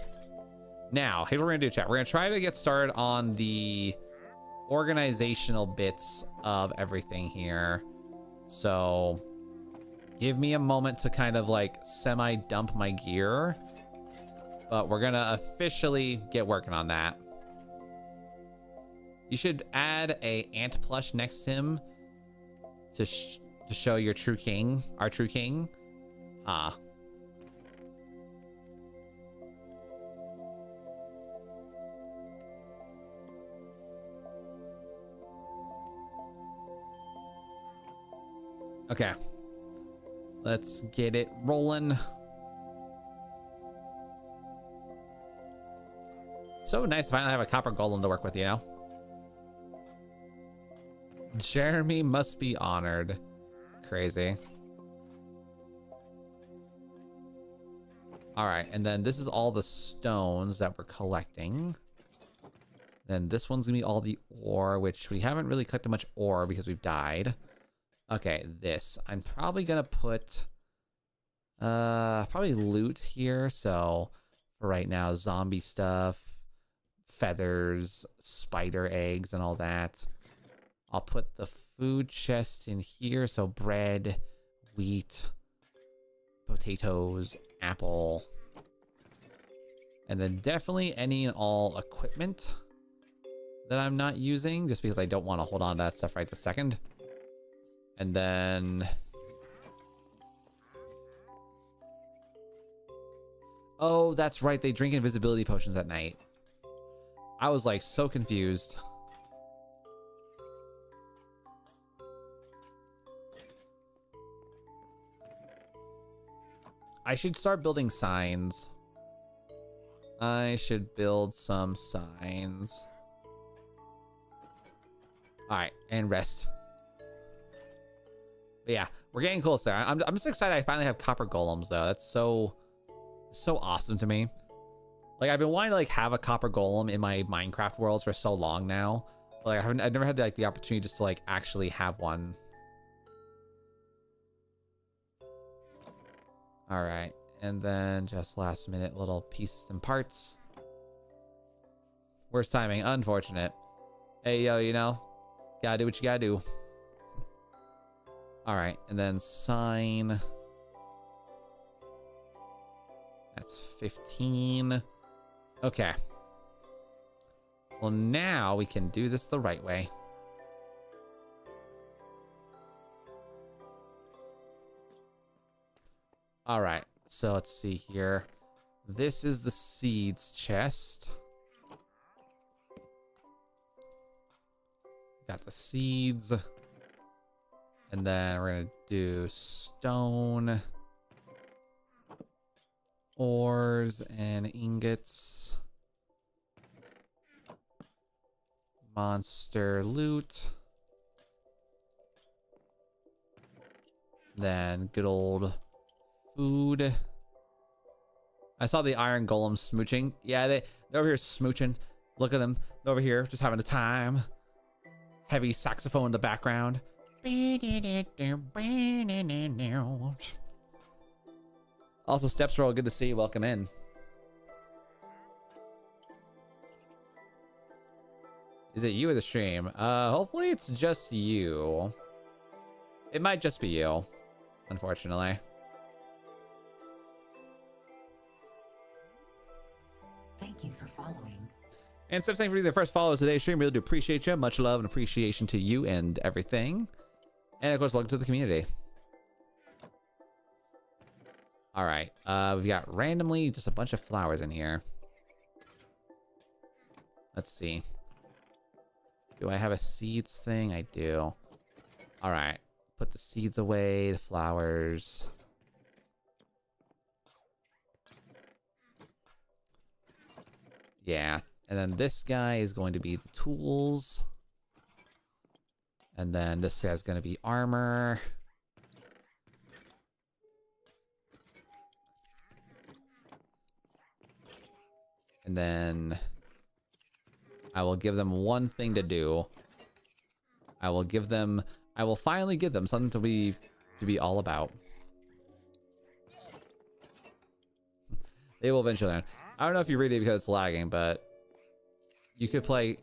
Now, here's what we're gonna do, chat. We're gonna try to get started on the organizational bits of everything here. So, give me a moment to kind of like semi-dump my gear. But we're gonna officially get working on that. You should add a ant plush next to him to show your true king, our true king. Okay. Let's get it rolling. So nice to finally have a copper golem to work with, you know? Jeremy must be honored. Crazy. All right, and then this is all the stones that we're collecting. Then this one's gonna be all the ore, which we haven't really collected much ore because we've died. Okay, this. I'm probably gonna put probably loot here. So for right now, zombie stuff, feathers, spider eggs, and all that. I'll put the food chest in here. So bread, wheat, potatoes, apple, and then definitely any and all equipment that I'm not using, just because I don't want to hold on to that stuff right this second. And then... oh, that's right. They drink invisibility potions at night. I was like so confused. I should start building signs. I should build some signs. All right, and rest. But yeah, we're getting closer. I'm just excited I finally have copper golems though. That's so awesome to me. Like I've been wanting to like have a copper golem in my Minecraft worlds for so long now. But, like I've never had like the opportunity just to like actually have one. All right, and then just last minute little pieces and parts. Worst timing, unfortunate. Hey yo, you know, gotta do what you gotta do. All right, and then sign. That's 15. Okay. Well, now we can do this the right way. All right, so let's see here. This is the seeds chest. Got the seeds. And then we're gonna do stone, ores, and ingots. Monster loot. Then good old food. I saw the iron golem smooching. Yeah, they're over here smooching. Look at them. They're over here just having a time. Heavy saxophone in the background. Also, Steps Roll, good to see you. Welcome in. Is it you or the stream? Hopefully it's just you. It might just be you, unfortunately. Thank you for following. And Steps, thank you for being the first follow today's stream. Really do appreciate you. Much love and appreciation to you and everything. And of course, welcome to the community. All right, we've got randomly just a bunch of flowers in here. Let's see. Do I have a seeds thing? I do. All right, put the seeds away, the flowers. Yeah, and then this guy is going to be the tools. And then this guy's going to be armor. And then I will give them one thing to do. I will finally give them something to be all about. They will eventually learn. I don't know if you read it because it's lagging, but you could play,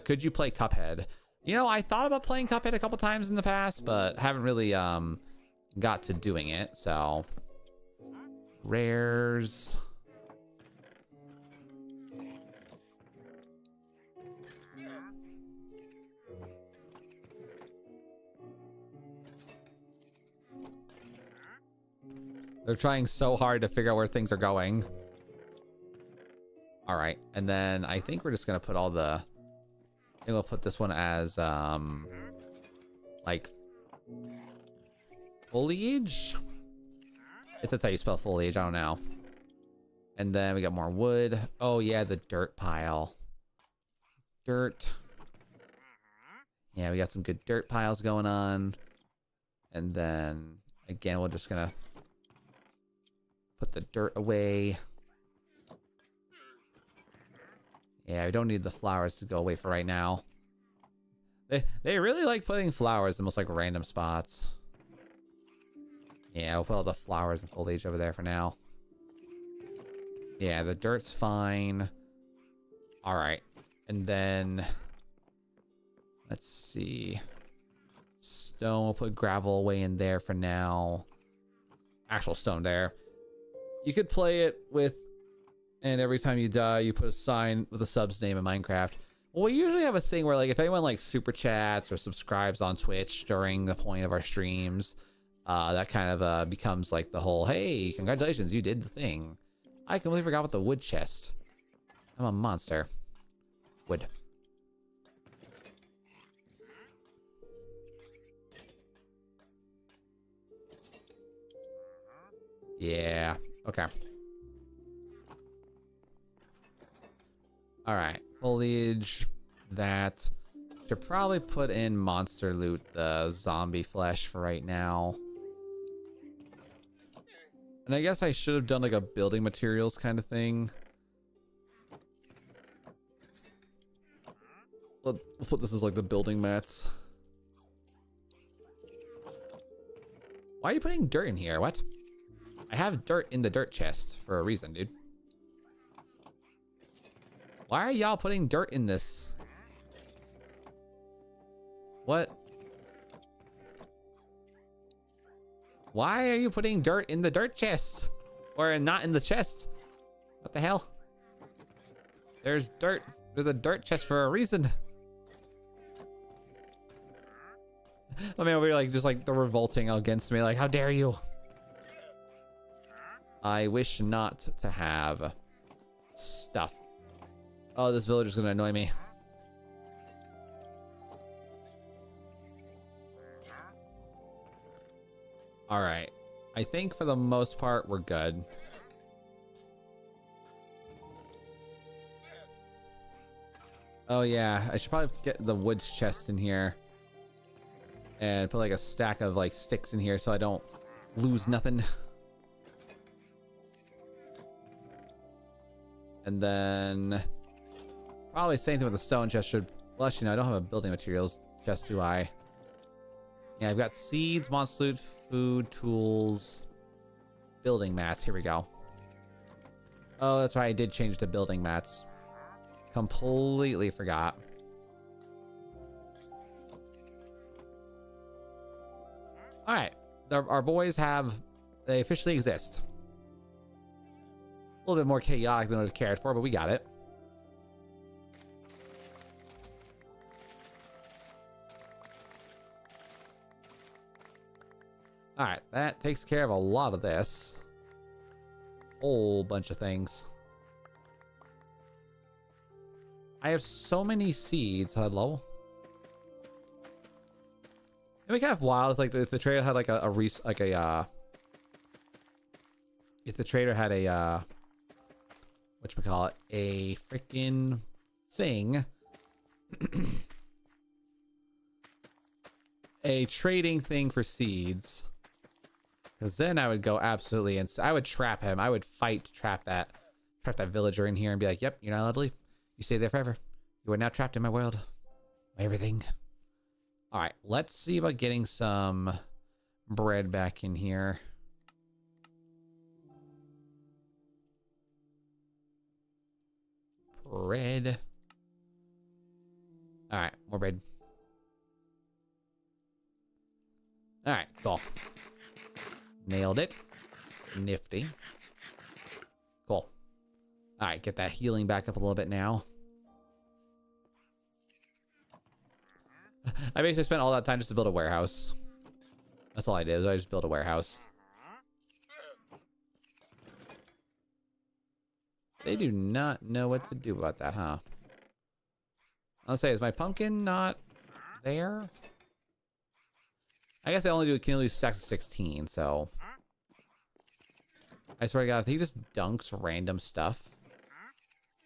could you play Cuphead? You know, I thought about playing Cuphead a couple times in the past, but haven't really got to doing it, so. Rares. They're trying so hard to figure out where things are going. All right, and then I think we're just gonna put all the. I think we'll put this one as like foliage. If that's how you spell foliage, I don't know. And then we got more wood. Oh yeah, the dirt pile. Dirt. Yeah, we got some good dirt piles going on. And then again, we're just gonna put the dirt away. Yeah, we don't need the flowers to go away for right now. They really like putting flowers in most like random spots. Yeah, we'll put all the flowers and foliage over there for now. Yeah, the dirt's fine. All right, and then let's see. Stone, we'll put gravel away in there for now. Actual stone there. You could play it with, and every time you die, you put a sign with a sub's name in Minecraft. Well, we usually have a thing where, like, if anyone like super chats or subscribes on Twitch during the point of our streams, that kind of becomes like the whole, hey, congratulations, you did the thing. I completely forgot about the wood chest. I'm a monster. Wood. Yeah. Okay. All right. Foliage. That. Should probably put in monster loot, the zombie flesh for right now. And I guess I should have done like a building materials kind of thing. We'll put this as like the building mats. Why are you putting dirt in here? What? I have dirt in the dirt chest for a reason, dude. Why are y'all putting dirt in this? What? Why are you putting dirt in the dirt chest? Or not in the chest? What the hell? There's dirt. There's a dirt chest for a reason. I mean, over here, like, just like the revolting against me. Like, how dare you? I wish not to have stuff. Oh, this villager's gonna annoy me. All right. I think for the most part, we're good. Oh yeah, I should probably get the wood chest in here. And put like a stack of like sticks in here so I don't lose nothing. And then probably same thing with the stone chest. Should, well, actually, no, I don't have a building materials chest, do I? Yeah, I've got seeds, monster loot, food, tools, building mats. Here we go. Oh, that's right. I did change to building mats. Completely forgot. All right. Our boys they officially exist. A little bit more chaotic than I would have cared for, but we got it. All right, that takes care of a lot of this. Whole bunch of things. I have so many seeds. Hello. It'd be kind of wild if, like, if the trader had like if the trader had a whatchamacallit, a freaking thing. A trading thing for seeds. Because then I would go absolutely I would trap him. I would fight to trap that villager in here and be like, yep, you're not allowed to leave. You stay there forever. You are now trapped in my world. My everything. All right, let's see about getting some bread back in here. Bread. All right, more bread. All right, cool. Nailed it. Nifty. Cool. All right, get that healing back up a little bit now. I basically spent all that time just to build a warehouse. That's all I did. I just built a warehouse. They do not know what to do about that, huh? I'll say, is my pumpkin not there? I guess I can only do stacks of 16, so. I swear to God, if he just dunks random stuff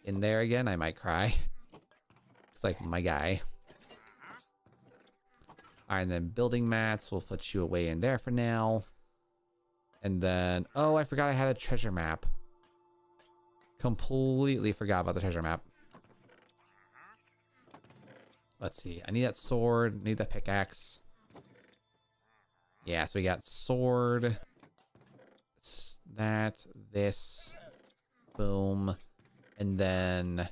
in there again, I might cry. It's like my guy. All right, and then building mats, we'll put you away in there for now. And then, oh, I forgot I had a treasure map. Completely forgot about the treasure map. Let's see, I need that sword, need that pickaxe. Yeah, so we got sword, this, boom, and then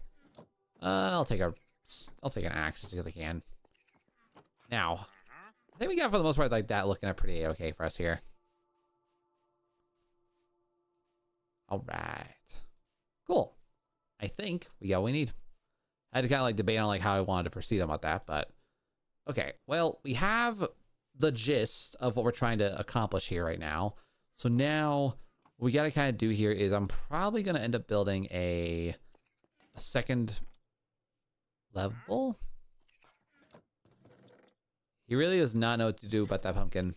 I'll take an axe just because I can. Now, I think we got for the most part like that looking up pretty okay for us here. All right, cool. I think we got what we need. I had to kind of like debate on like how I wanted to proceed about that, but okay. Well, we have the gist of what we're trying to accomplish here right now. So now what we got to kind of do here is I'm probably going to end up building a second level. He really does not know what to do about that pumpkin.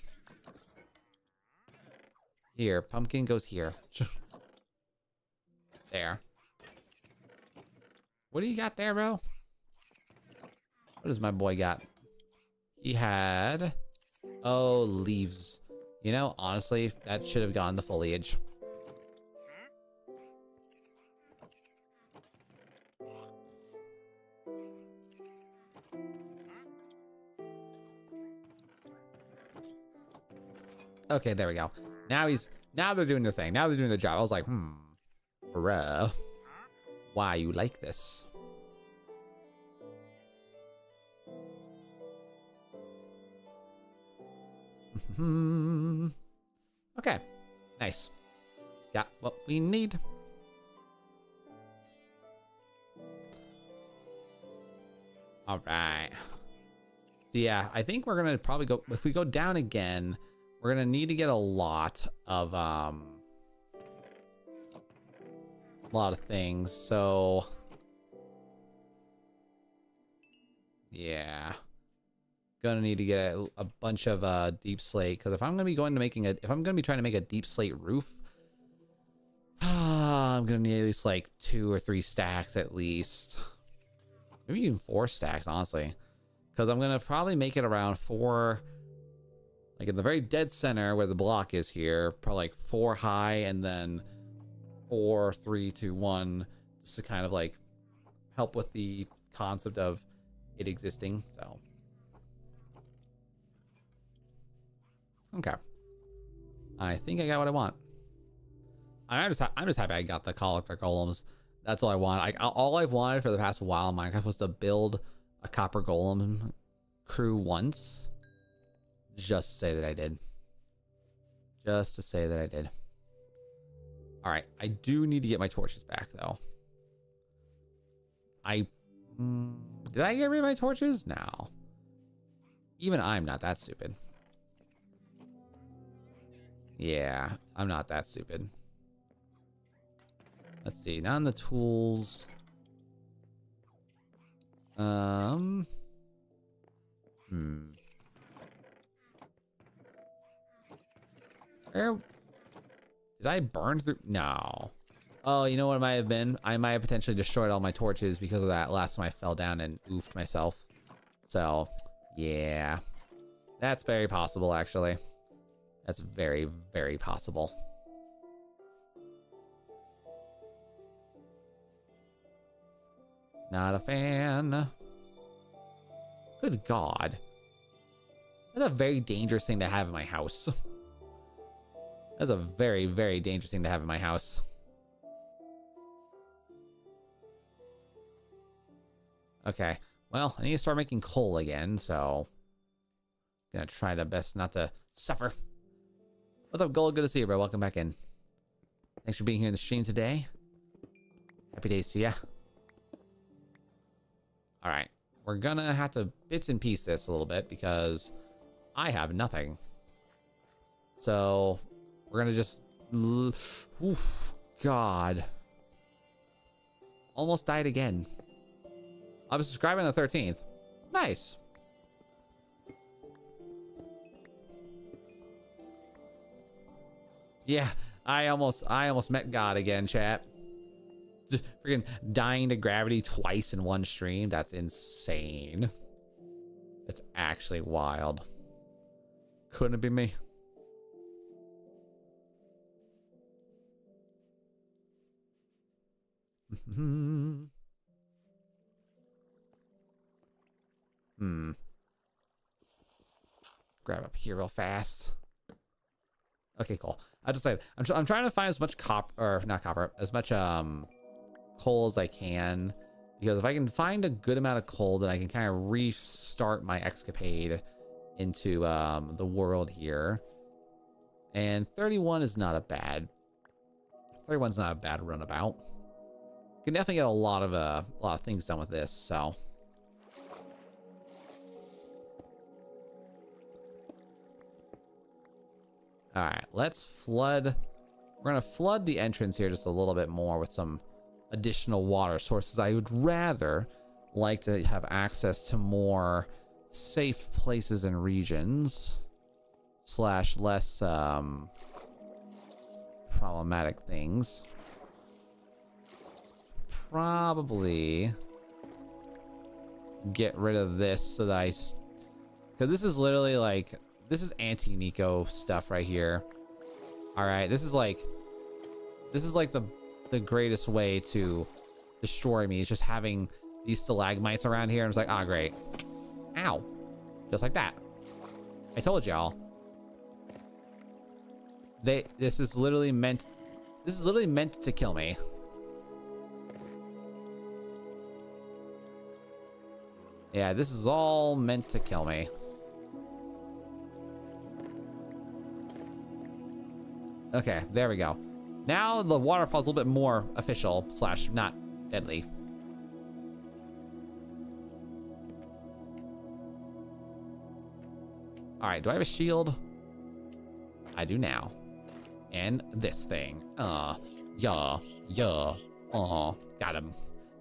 Here, pumpkin goes here. There. What do you got there, bro? What does my boy got? He had... Oh, leaves. You know, honestly, that should have gone the foliage. Okay, there we go. Now they're doing their thing. Now they're doing their job. I was like, bruh. Why you like this? Okay, nice. Got what we need. All right. So yeah, I think we're gonna probably go, if we go down again, we're gonna need to get a lot of things. So yeah, gonna need to get a bunch of deep slate, because if I'm gonna be trying to make a deep slate roof, I'm gonna need at least like 2 or 3 stacks at least, maybe even 4 stacks, honestly, because I'm gonna probably make it around 4, like in the very dead center where the block is here, probably like 4 high, and then 4, 3, 2, 1, just to kind of like help with the concept of it existing. So Okay. I think I got what I want. I'm just happy I got the collector golems. That's all I want. All I've wanted for the past while in Minecraft was to build a copper golem crew once. Just to say that I did. Just to say that I did. All right, I do need to get my torches back though. Did I get rid of my torches? No. Even I'm not that stupid. Yeah, I'm not that stupid. Let's see, now on the tools. Where did I burn through? No. Oh, you know what it might have been? I might have potentially destroyed all my torches because of that last time I fell down and oofed myself. So, yeah. That's very possible, actually. That's very, very possible. Not a fan. Good God. That's a very dangerous thing to have in my house. That's a very, very dangerous thing to have in my house. Okay. Well, I need to start making coal again, so gonna try the best not to suffer. What's up, Gold? Good to see you, bro. Welcome back in. Thanks for being here in the stream today. Happy days to ya. All right. We're gonna have to bits and piece this a little bit because I have nothing. So we're gonna just... Oof, God. Almost died again. I was subscribing on the 13th. Nice. Yeah, I almost met God again, chat. Just freaking dying to gravity twice in one stream. That's insane. It's actually wild. Couldn't it be me? Grab up here real fast. Okay, cool. I decided I'm trying to find as much as much coal as I can, because if I can find a good amount of coal, then I can kind of restart my escapade into the world here. And 31 is not a bad. 31's not a bad runabout. Can definitely get a lot of things done with this. So. All right, let's flood. We're gonna flood the entrance here just a little bit more with some additional water sources. I would rather like to have access to more safe places and regions / less problematic things. Probably get rid of this so that because this is literally like, this is anti-Nico stuff right here. All right, this is like the greatest way to destroy me is just having these stalagmites around here. I'm just like, ah, great. Ow. Just like that. I told y'all. This is literally meant to kill me. Yeah, this is all meant to kill me. Okay, there we go. Now the waterfall's a little bit more official / not deadly. All right, do I have a shield? I do now. And this thing. Yeah. Got him.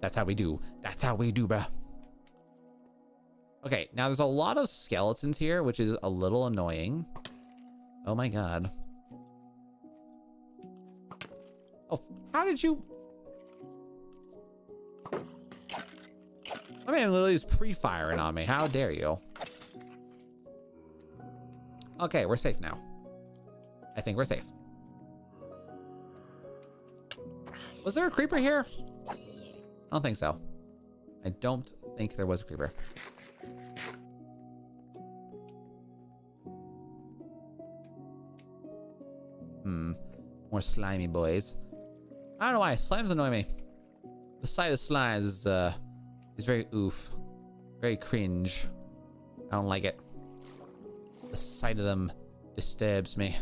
That's how we do. That's how we do, bruh. Okay, now there's a lot of skeletons here, which is a little annoying. Oh my God. Oh, how did you? My man literally is pre-firing on me. How dare you? Okay, we're safe now. I think we're safe. Was there a creeper here? I don't think so. I don't think there was a creeper. More slimy boys. I don't know why slimes annoy me. The sight of slimes is very oof, very cringe. I don't like it. The sight of them disturbs me.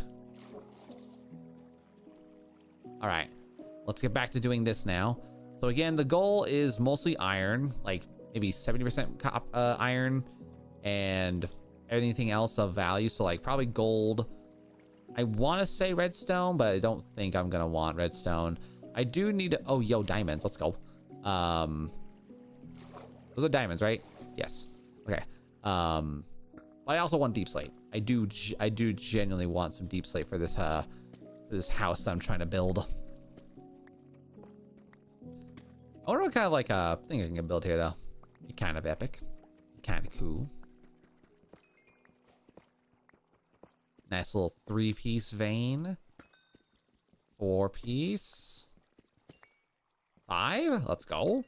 All right, let's get back to doing this now. So again, the goal is mostly iron, like maybe 70% iron, and anything else of value. So like probably gold. I want to say redstone, but I don't think I'm gonna want redstone. I do need to, oh, yo, diamonds. Let's go. Those are diamonds, right? Yes. Okay. But I also want deep slate. I do genuinely want some deep slate for this house that I'm trying to build. I wonder what kind of like thing I can build here though. Be kind of epic. Be kind of cool. Nice little 3-piece vein. 4-piece. 5. Let's go.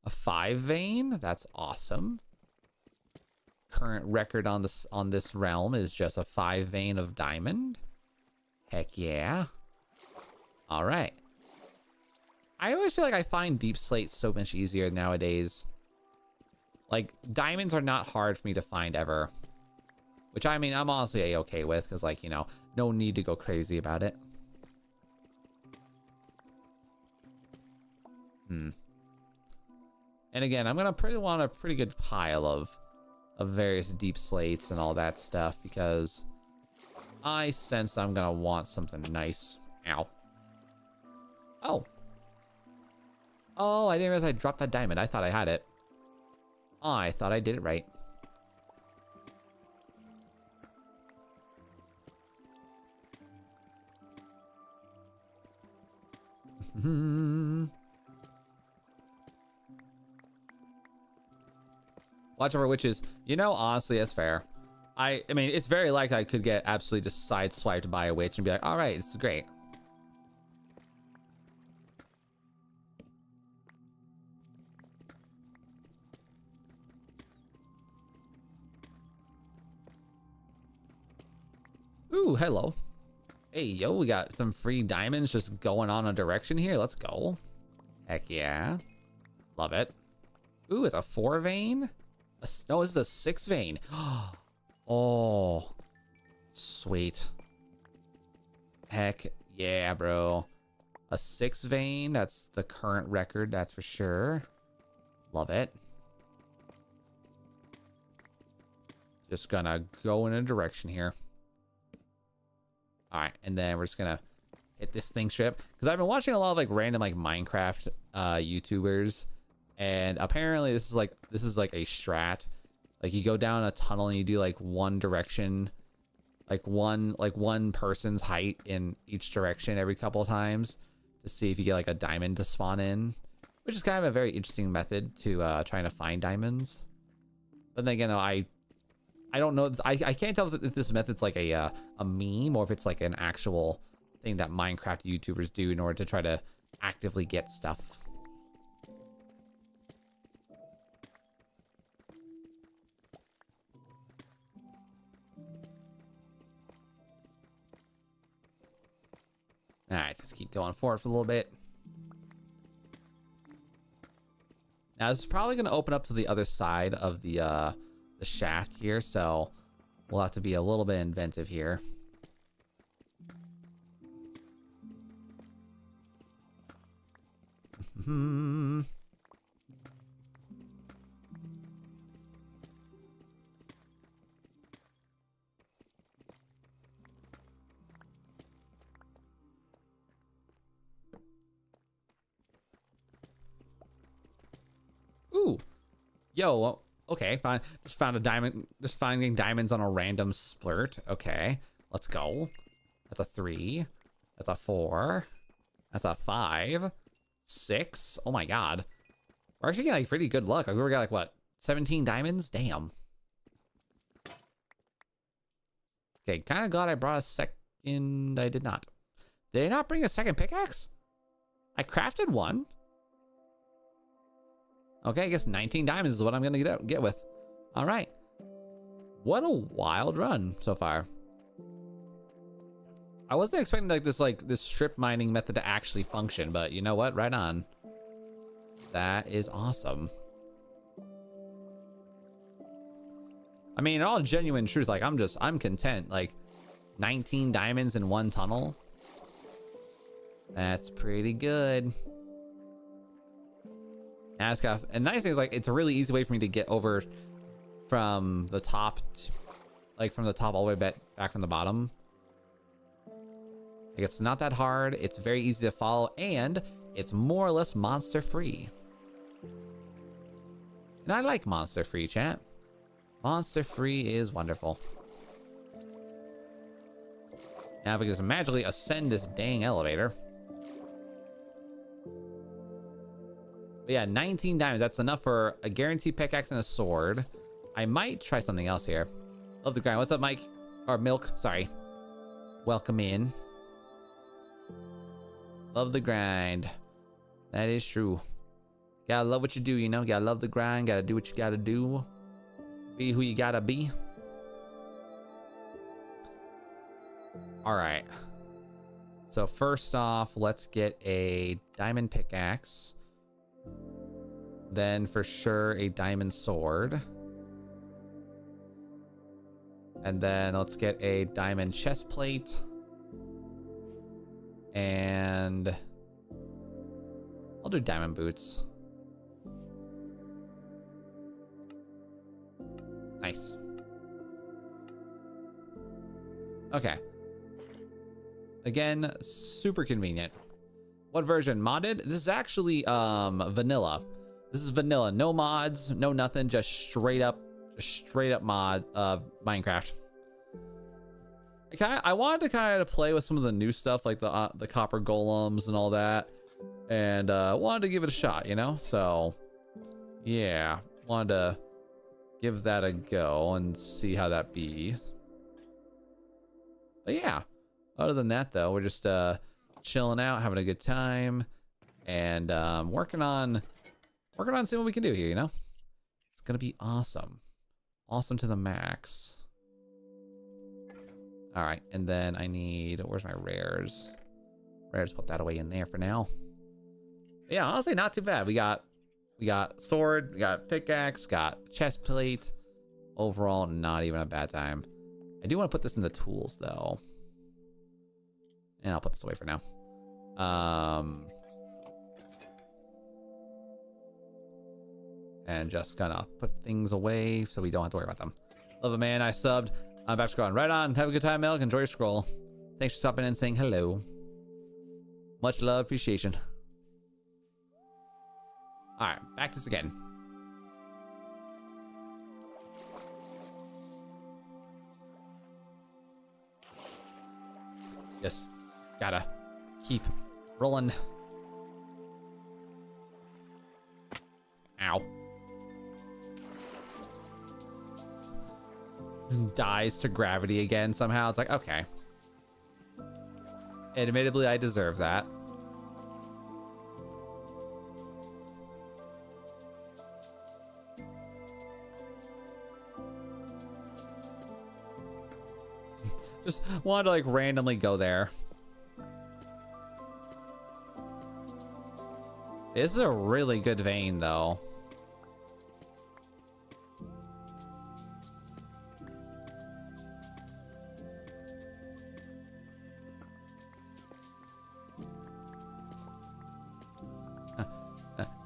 A 5 vein. That's awesome. Current record on this realm is just a 5 vein of diamond. Heck yeah. All right. I always feel like I find deep slate so much easier nowadays. Like diamonds are not hard for me to find ever. Which I mean, I'm honestly okay with, because like, you know, no need to go crazy about it. And again, I'm gonna want a pretty good pile of various deep slates and all that stuff, because I sense I'm gonna want something nice. Ow. Oh, I didn't realize I dropped that diamond. I thought I had it. Oh, I thought I did it right. Watch over witches. You know, honestly, that's fair. I mean, it's very likely I could get absolutely just sideswiped by a witch and be like, all right, it's great. Ooh, hello. Hey, yo, we got some free diamonds just going on a direction here. Let's go. Heck yeah. Love it. Ooh, it's a 4 vein? No, this is a 6 vein. Oh, sweet. Heck yeah, bro. A 6 vein, that's the current record, that's for sure. Love it. Just gonna go in a direction here. All right, and then we're just gonna hit this thing strip, because I've been watching a lot of like random like Minecraft YouTubers, and apparently this is like a strat. Like you go down a tunnel and you do like one direction, like one person's height in each direction every couple of times to see if you get like a diamond to spawn in, which is kind of a very interesting method to trying to find diamonds. But then again, though, I don't know. I can't tell if this method's like a meme or if it's like an actual thing that Minecraft YouTubers do in order to try to actively get stuff. All right, just keep going forward for a little bit. Now this is probably going to open up to the other side of the shaft here, so we'll have to be a little bit inventive here. Ooh, yo, okay, fine. Just found a diamond. Just finding diamonds on a random splurt. Okay, let's go. That's a 3. That's a 4. That's a 5. 6. Oh my god, we're actually getting like pretty good luck. Like, we got like what, 17 diamonds? Damn. Okay, kind of glad I brought a second. I did not. Did I not bring a second pickaxe? I crafted one. Okay, I guess 19 diamonds is what I'm gonna get with. All right. What a wild run so far. I wasn't expecting like this strip mining method to actually function, but you know what? Right on. That is awesome. I mean, in all genuine truth, like I'm content. Like 19 diamonds in one tunnel. That's pretty good. And nice thing is like it's a really easy way for me to get over from the top to, like from the top all the way back from the bottom. Like it's not that hard, it's very easy to follow, and it's more or less monster free. And I like monster free, chat. Monster free is wonderful. Now if we can just magically ascend this dang elevator. But yeah, 19 diamonds. That's enough for a guaranteed pickaxe and a sword. I might try something else here. Love the grind. What's up, Mike? Or Milk, sorry. Welcome in. Love the grind. That is true. Gotta love what you do, you know? Gotta love the grind. Gotta do what you gotta do. Be who you gotta be. Alright. So first off, let's get a diamond pickaxe. Then for sure a diamond sword. And then let's get a diamond chest plate. And I'll do diamond boots. Nice. Okay. Again, super convenient. What version? Modded? This is actually vanilla. This is vanilla. No mods, no nothing, just straight up mod Minecraft. I wanted to kind of play with some of the new stuff like the copper golems and all that, and wanted to give it a shot, you know? So yeah, wanted to give that a go and see how that be. But yeah, other than that though, we're just chilling out, having a good time, and working on seeing what we can do here, you know? It's gonna be awesome. Awesome to the max. All right, and then I need, where's my rares? Rares, put that away in there for now. But yeah, honestly, not too bad. We got sword, we got pickaxe, got chest plate. Overall, not even a bad time. I do want to put this in the tools though. And I'll put this away for now. And just gonna put things away so we don't have to worry about them. Love it, man. I subbed. I'm about to go on. Right on. Have a good time, Milk. Enjoy your scroll. Thanks for stopping in and saying hello. Much love, appreciation. All right, back to this again. Just gotta keep rolling. Ow. Dies to gravity again somehow. It's like, okay. Admittedly, I deserve that. Just wanted to like randomly go there. This is a really good vein though.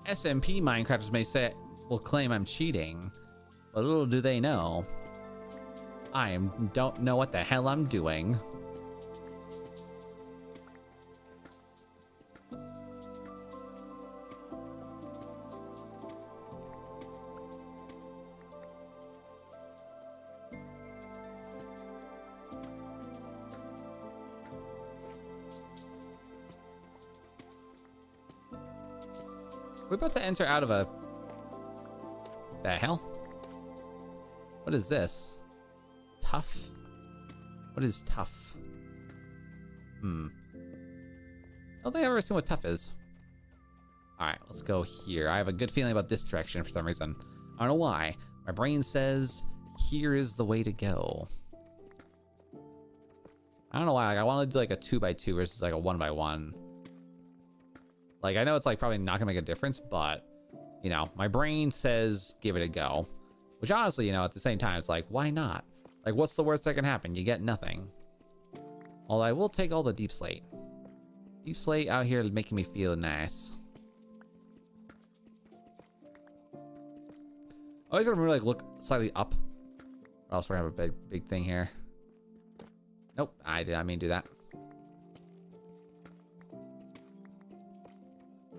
SMP Minecrafters will claim I'm cheating, but little do they know, I don't know what the hell I'm doing. We're about to enter out of a... The hell? What is this? Tough? What is tough? I don't think I've ever seen what tough is. Alright, let's go here. I have a good feeling about this direction for some reason. I don't know why. My brain says, here is the way to go. I don't know why. Like, I want to do like a 2x2 versus like a 1x1. Like, I know it's like probably not gonna make a difference, but you know, my brain says give it a go. Which honestly, you know, at the same time, it's like, why not? Like, what's the worst that can happen? You get nothing. Although I will take all the deep slate. Deep slate out here making me feel nice. Always gotta remember, like, look slightly up. Or else we're gonna have a big thing here. Nope, I did not mean to do that.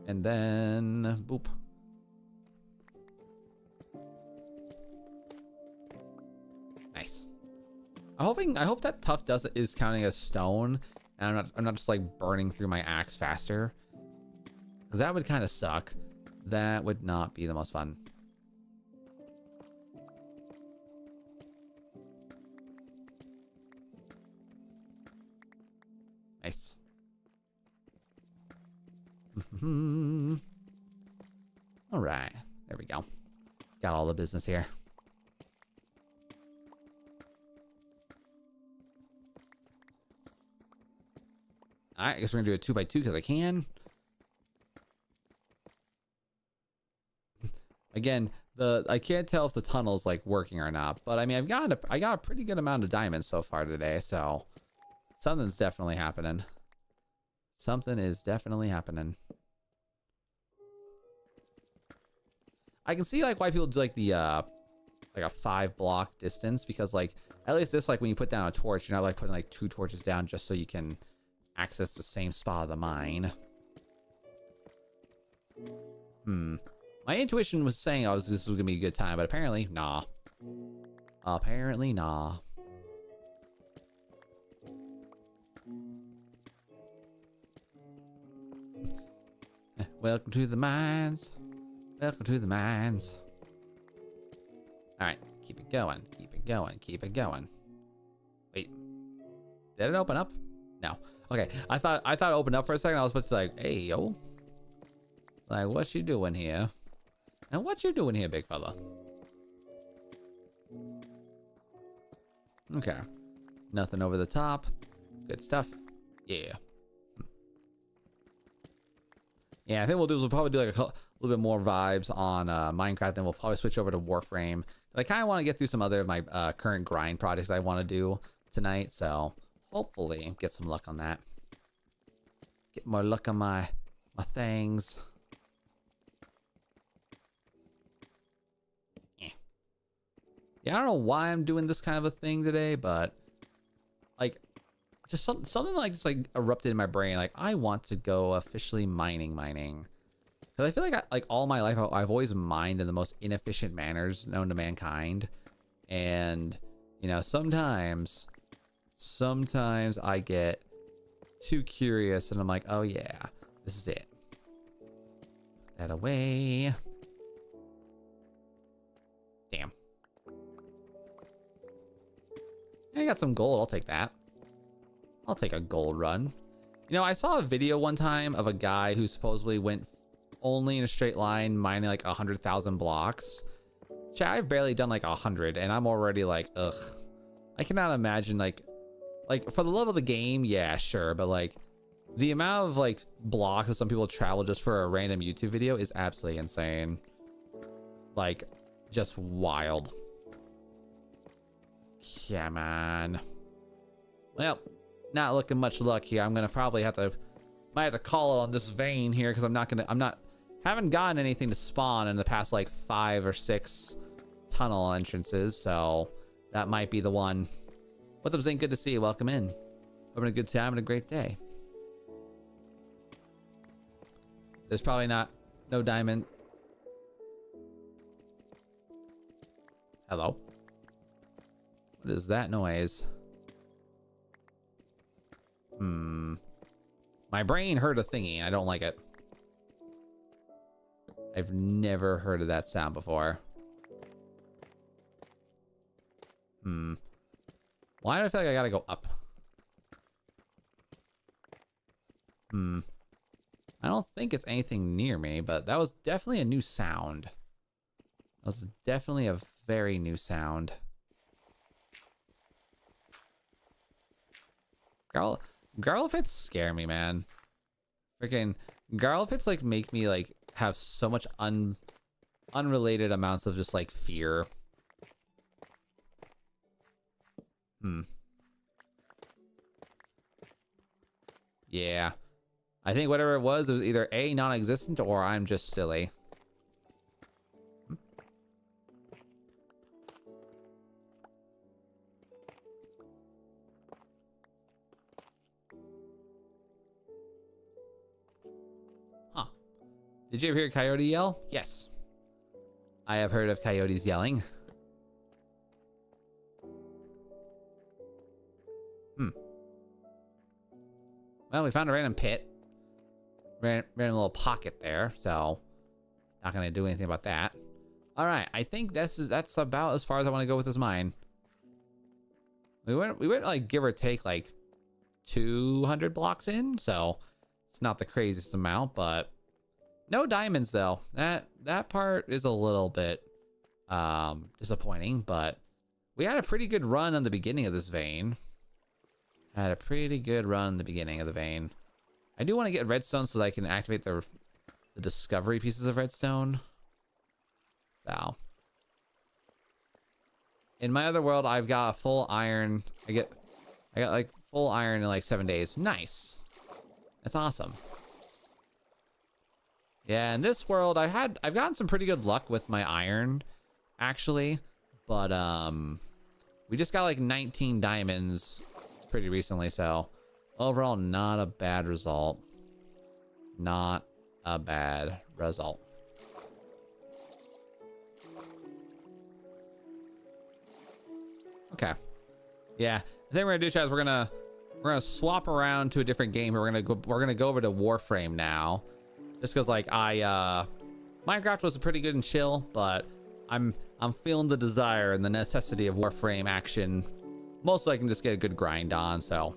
And then, boop. Nice. I hope that tough is counting as stone, and I'm not just like burning through my axe faster, because that would kind of suck. That would not be the most fun. Nice. All right, there we go. Got all the business here. All right, I guess we're gonna do a 2x2 because I can. Again, I can't tell if the tunnel's like working or not, but I mean, I got a pretty good amount of diamonds so far today, so something's definitely happening. Something is definitely happening. I can see like why people do like the like a 5-block distance, because like at least this, like when you put down a torch, you're not like putting like 2 torches down just so you can access the same spot of the mine. My intuition was saying this was gonna be a good time, but apparently nah. Apparently nah. Welcome to the mines. Welcome to the mines. All right, keep it going, keep it going, keep it going. Wait, did it open up? No. Okay, I thought it opened up for a second. I was supposed to like, hey yo, like what you doing here? And what you doing here, big fella? Okay, nothing over the top. Good stuff. Yeah. Yeah, I think we'll do is we'll probably do like a little bit more vibes on Minecraft, then we'll probably switch over to Warframe. But I kind of want to get through some other of my current grind projects I want to do tonight, so hopefully get some luck on that. Get more luck on my things. Yeah, I don't know why I'm doing this kind of a thing today, but like just something like just like erupted in my brain. Like I want to go officially mining. Because I feel like all my life I've always mined in the most inefficient manners known to mankind. And you know, sometimes I get too curious and I'm like, oh yeah, this is it. Put that away. Damn. I got some gold. I'll take that. I'll take a gold run. You know, I saw a video one time of a guy who supposedly went only in a straight line mining like 100,000 blocks. Chat, I've barely done like 100 and I'm already like, ugh. I cannot imagine like for the love of the game, yeah, sure, but like the amount of like blocks that some people travel just for a random YouTube video is absolutely insane. Like, just wild. Come on. Well, not looking much luck here. I'm gonna probably might have to call it on this vein here, because haven't gotten anything to spawn in the past like 5 or 6 tunnel entrances, so that might be the one. What's up, Zink? Good to see you. Welcome in. Having a good time and a great day. There's probably no diamond. Hello? What is that noise? My brain heard a thingy and I don't like it. I've never heard of that sound before. Why do I feel like I gotta go up? I don't think it's anything near me, but that was definitely a new sound. That was definitely a very new sound. Gravel pits scare me, man. Freaking gravel pits like make me like have so much unrelated amounts of just like fear. Yeah. I think whatever it was either A, non-existent, or I'm just silly. Huh. Did you ever hear a coyote yell? Yes. I have heard of coyotes yelling. Well, we found a random pit. Random little pocket there, so not gonna do anything about that. All right, I think that's about as far as I want to go with this mine. We went like give or take like 200 blocks in, so it's not the craziest amount, but no diamonds though. That part is a little bit disappointing, but we had a pretty good run on the beginning of this vein. I do want to get redstone so that I can activate the discovery pieces of redstone. So in my other world, I've got a full iron. I got like full iron in like 7 days. Nice. That's awesome. Yeah, in this world, I've gotten some pretty good luck with my iron, actually, but we just got like 19 diamonds pretty recently, so overall, not a bad result. Not a bad result. Okay. Yeah, I think we're gonna do, chat, is we're gonna swap around to a different game. We're gonna go over to Warframe now, just because like Minecraft was pretty good and chill, but I'm feeling the desire and the necessity of Warframe action. Mostly I can just get a good grind on, so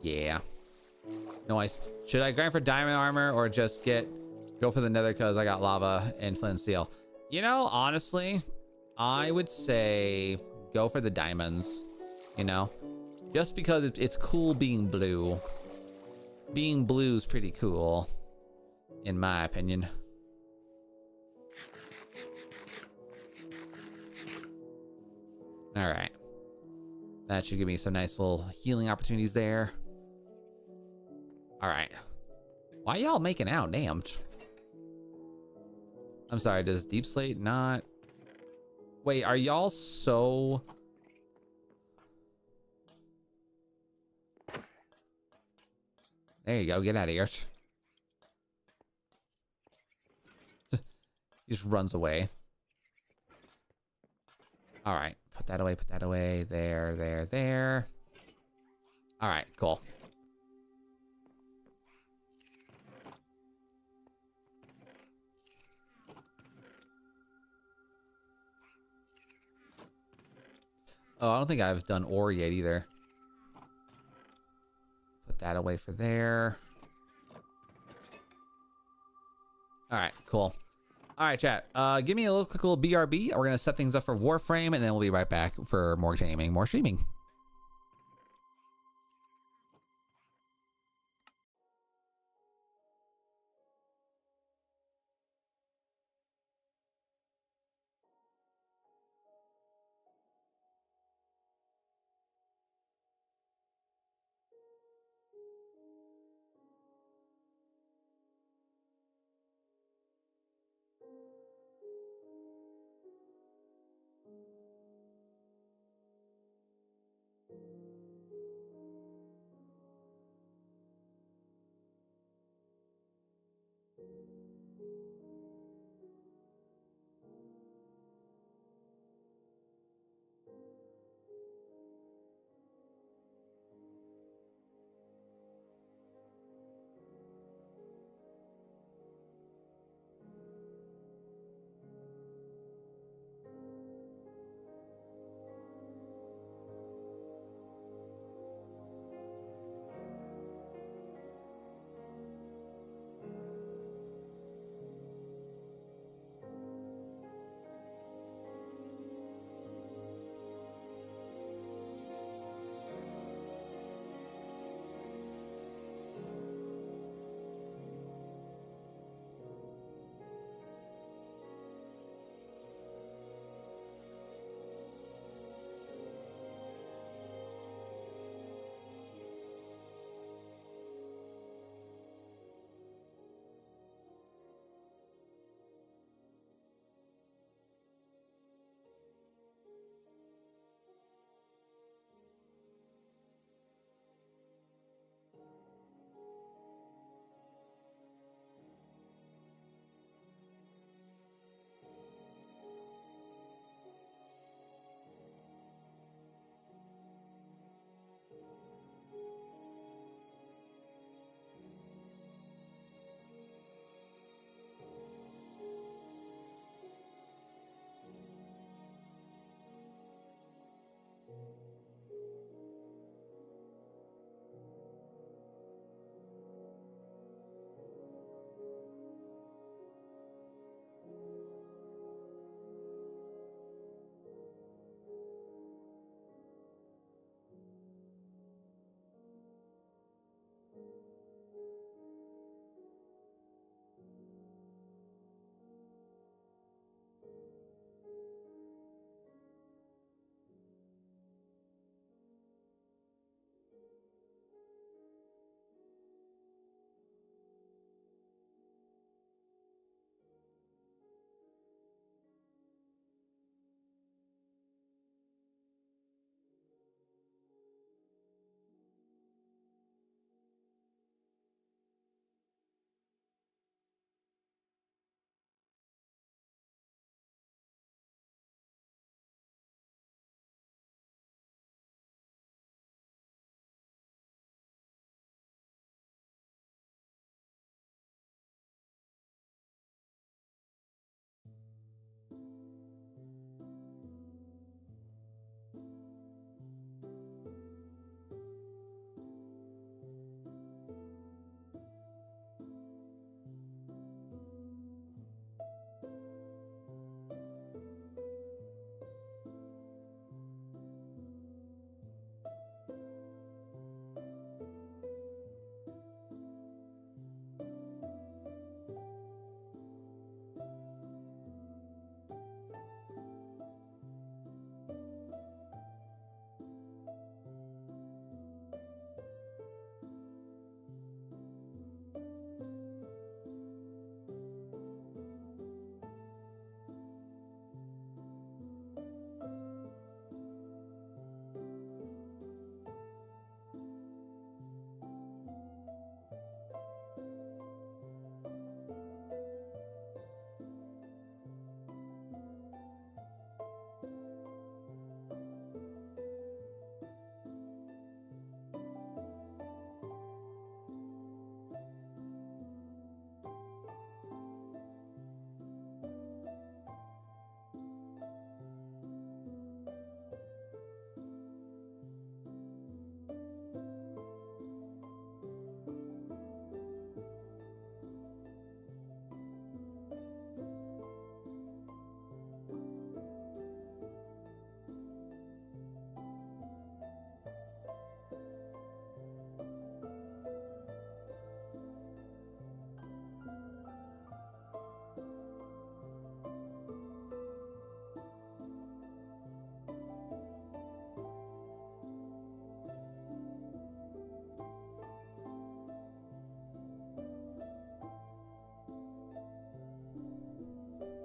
yeah. Nice. Should I grind for diamond armor or just go for the nether because I got lava and flint and steel? You know, honestly, I would say go for the diamonds, you know, just because it's cool being blue. Being blue is pretty cool, in my opinion. All right. That should give me some nice little healing opportunities there. All right. Why y'all making out? Damn. I'm sorry, does Deep Slate not... Wait, are y'all so... There you go, get out of here. He just runs away. All right, put that away, there. All right, cool. Oh, I don't think I've done ore yet either. Put that away for there. All right, cool. All right, chat. Give me a quick little BRB. We're gonna set things up for Warframe, and then we'll be right back for more gaming, more streaming.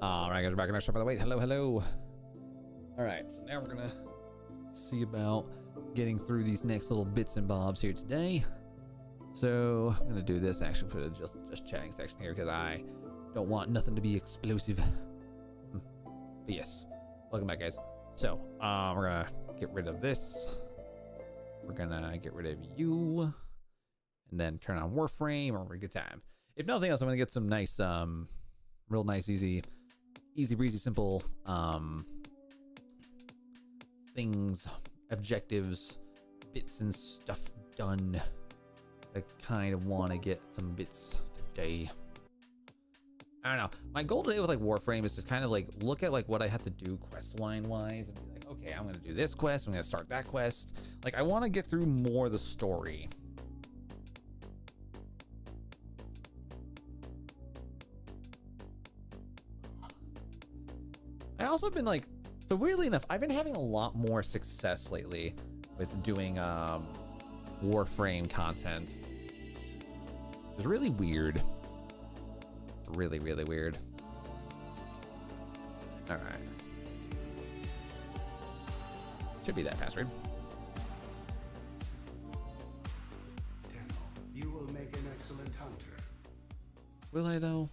All right, guys, we're back in our shop. By the way, hello, hello. All right, so now we're gonna see about getting through these next little bits and bobs here today. So I'm gonna do this actually for the just chatting section here because I don't want nothing to be explosive. But yes, welcome back, guys. So we're gonna get rid of this. We're gonna get rid of you, and then turn on Warframe, and we're gonna get time. If nothing else, I'm gonna get some nice, real nice, easy breezy, simple things, objectives, bits and stuff done. I kind of want to get some bits today. I don't know. My goal today with like Warframe is to kind of like look at like what I have to do quest line wise and be like, okay, I'm gonna do this quest, I'm gonna start that quest. Like I want to get through more of the story. I also been like, so weirdly enough, I've been having a lot more success lately with doing Warframe content. It's really weird. Really, really weird. All right. Should be that password. Tenno, you will make an excellent hunter. Will I though?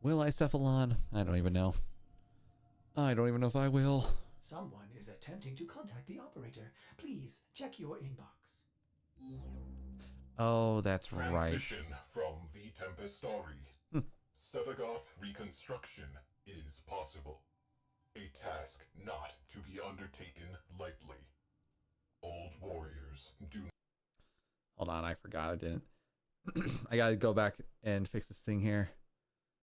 Will I, Cephalon? I don't even know. I don't even know if I will. Someone is attempting to contact the operator. Please check your inbox. Oh, that's right. Transmission from the Tempest story. Sevagoth reconstruction is possible. A task not to be undertaken lightly. Old warriors do. Hold on, I forgot I didn't. I gotta go back and fix this thing here.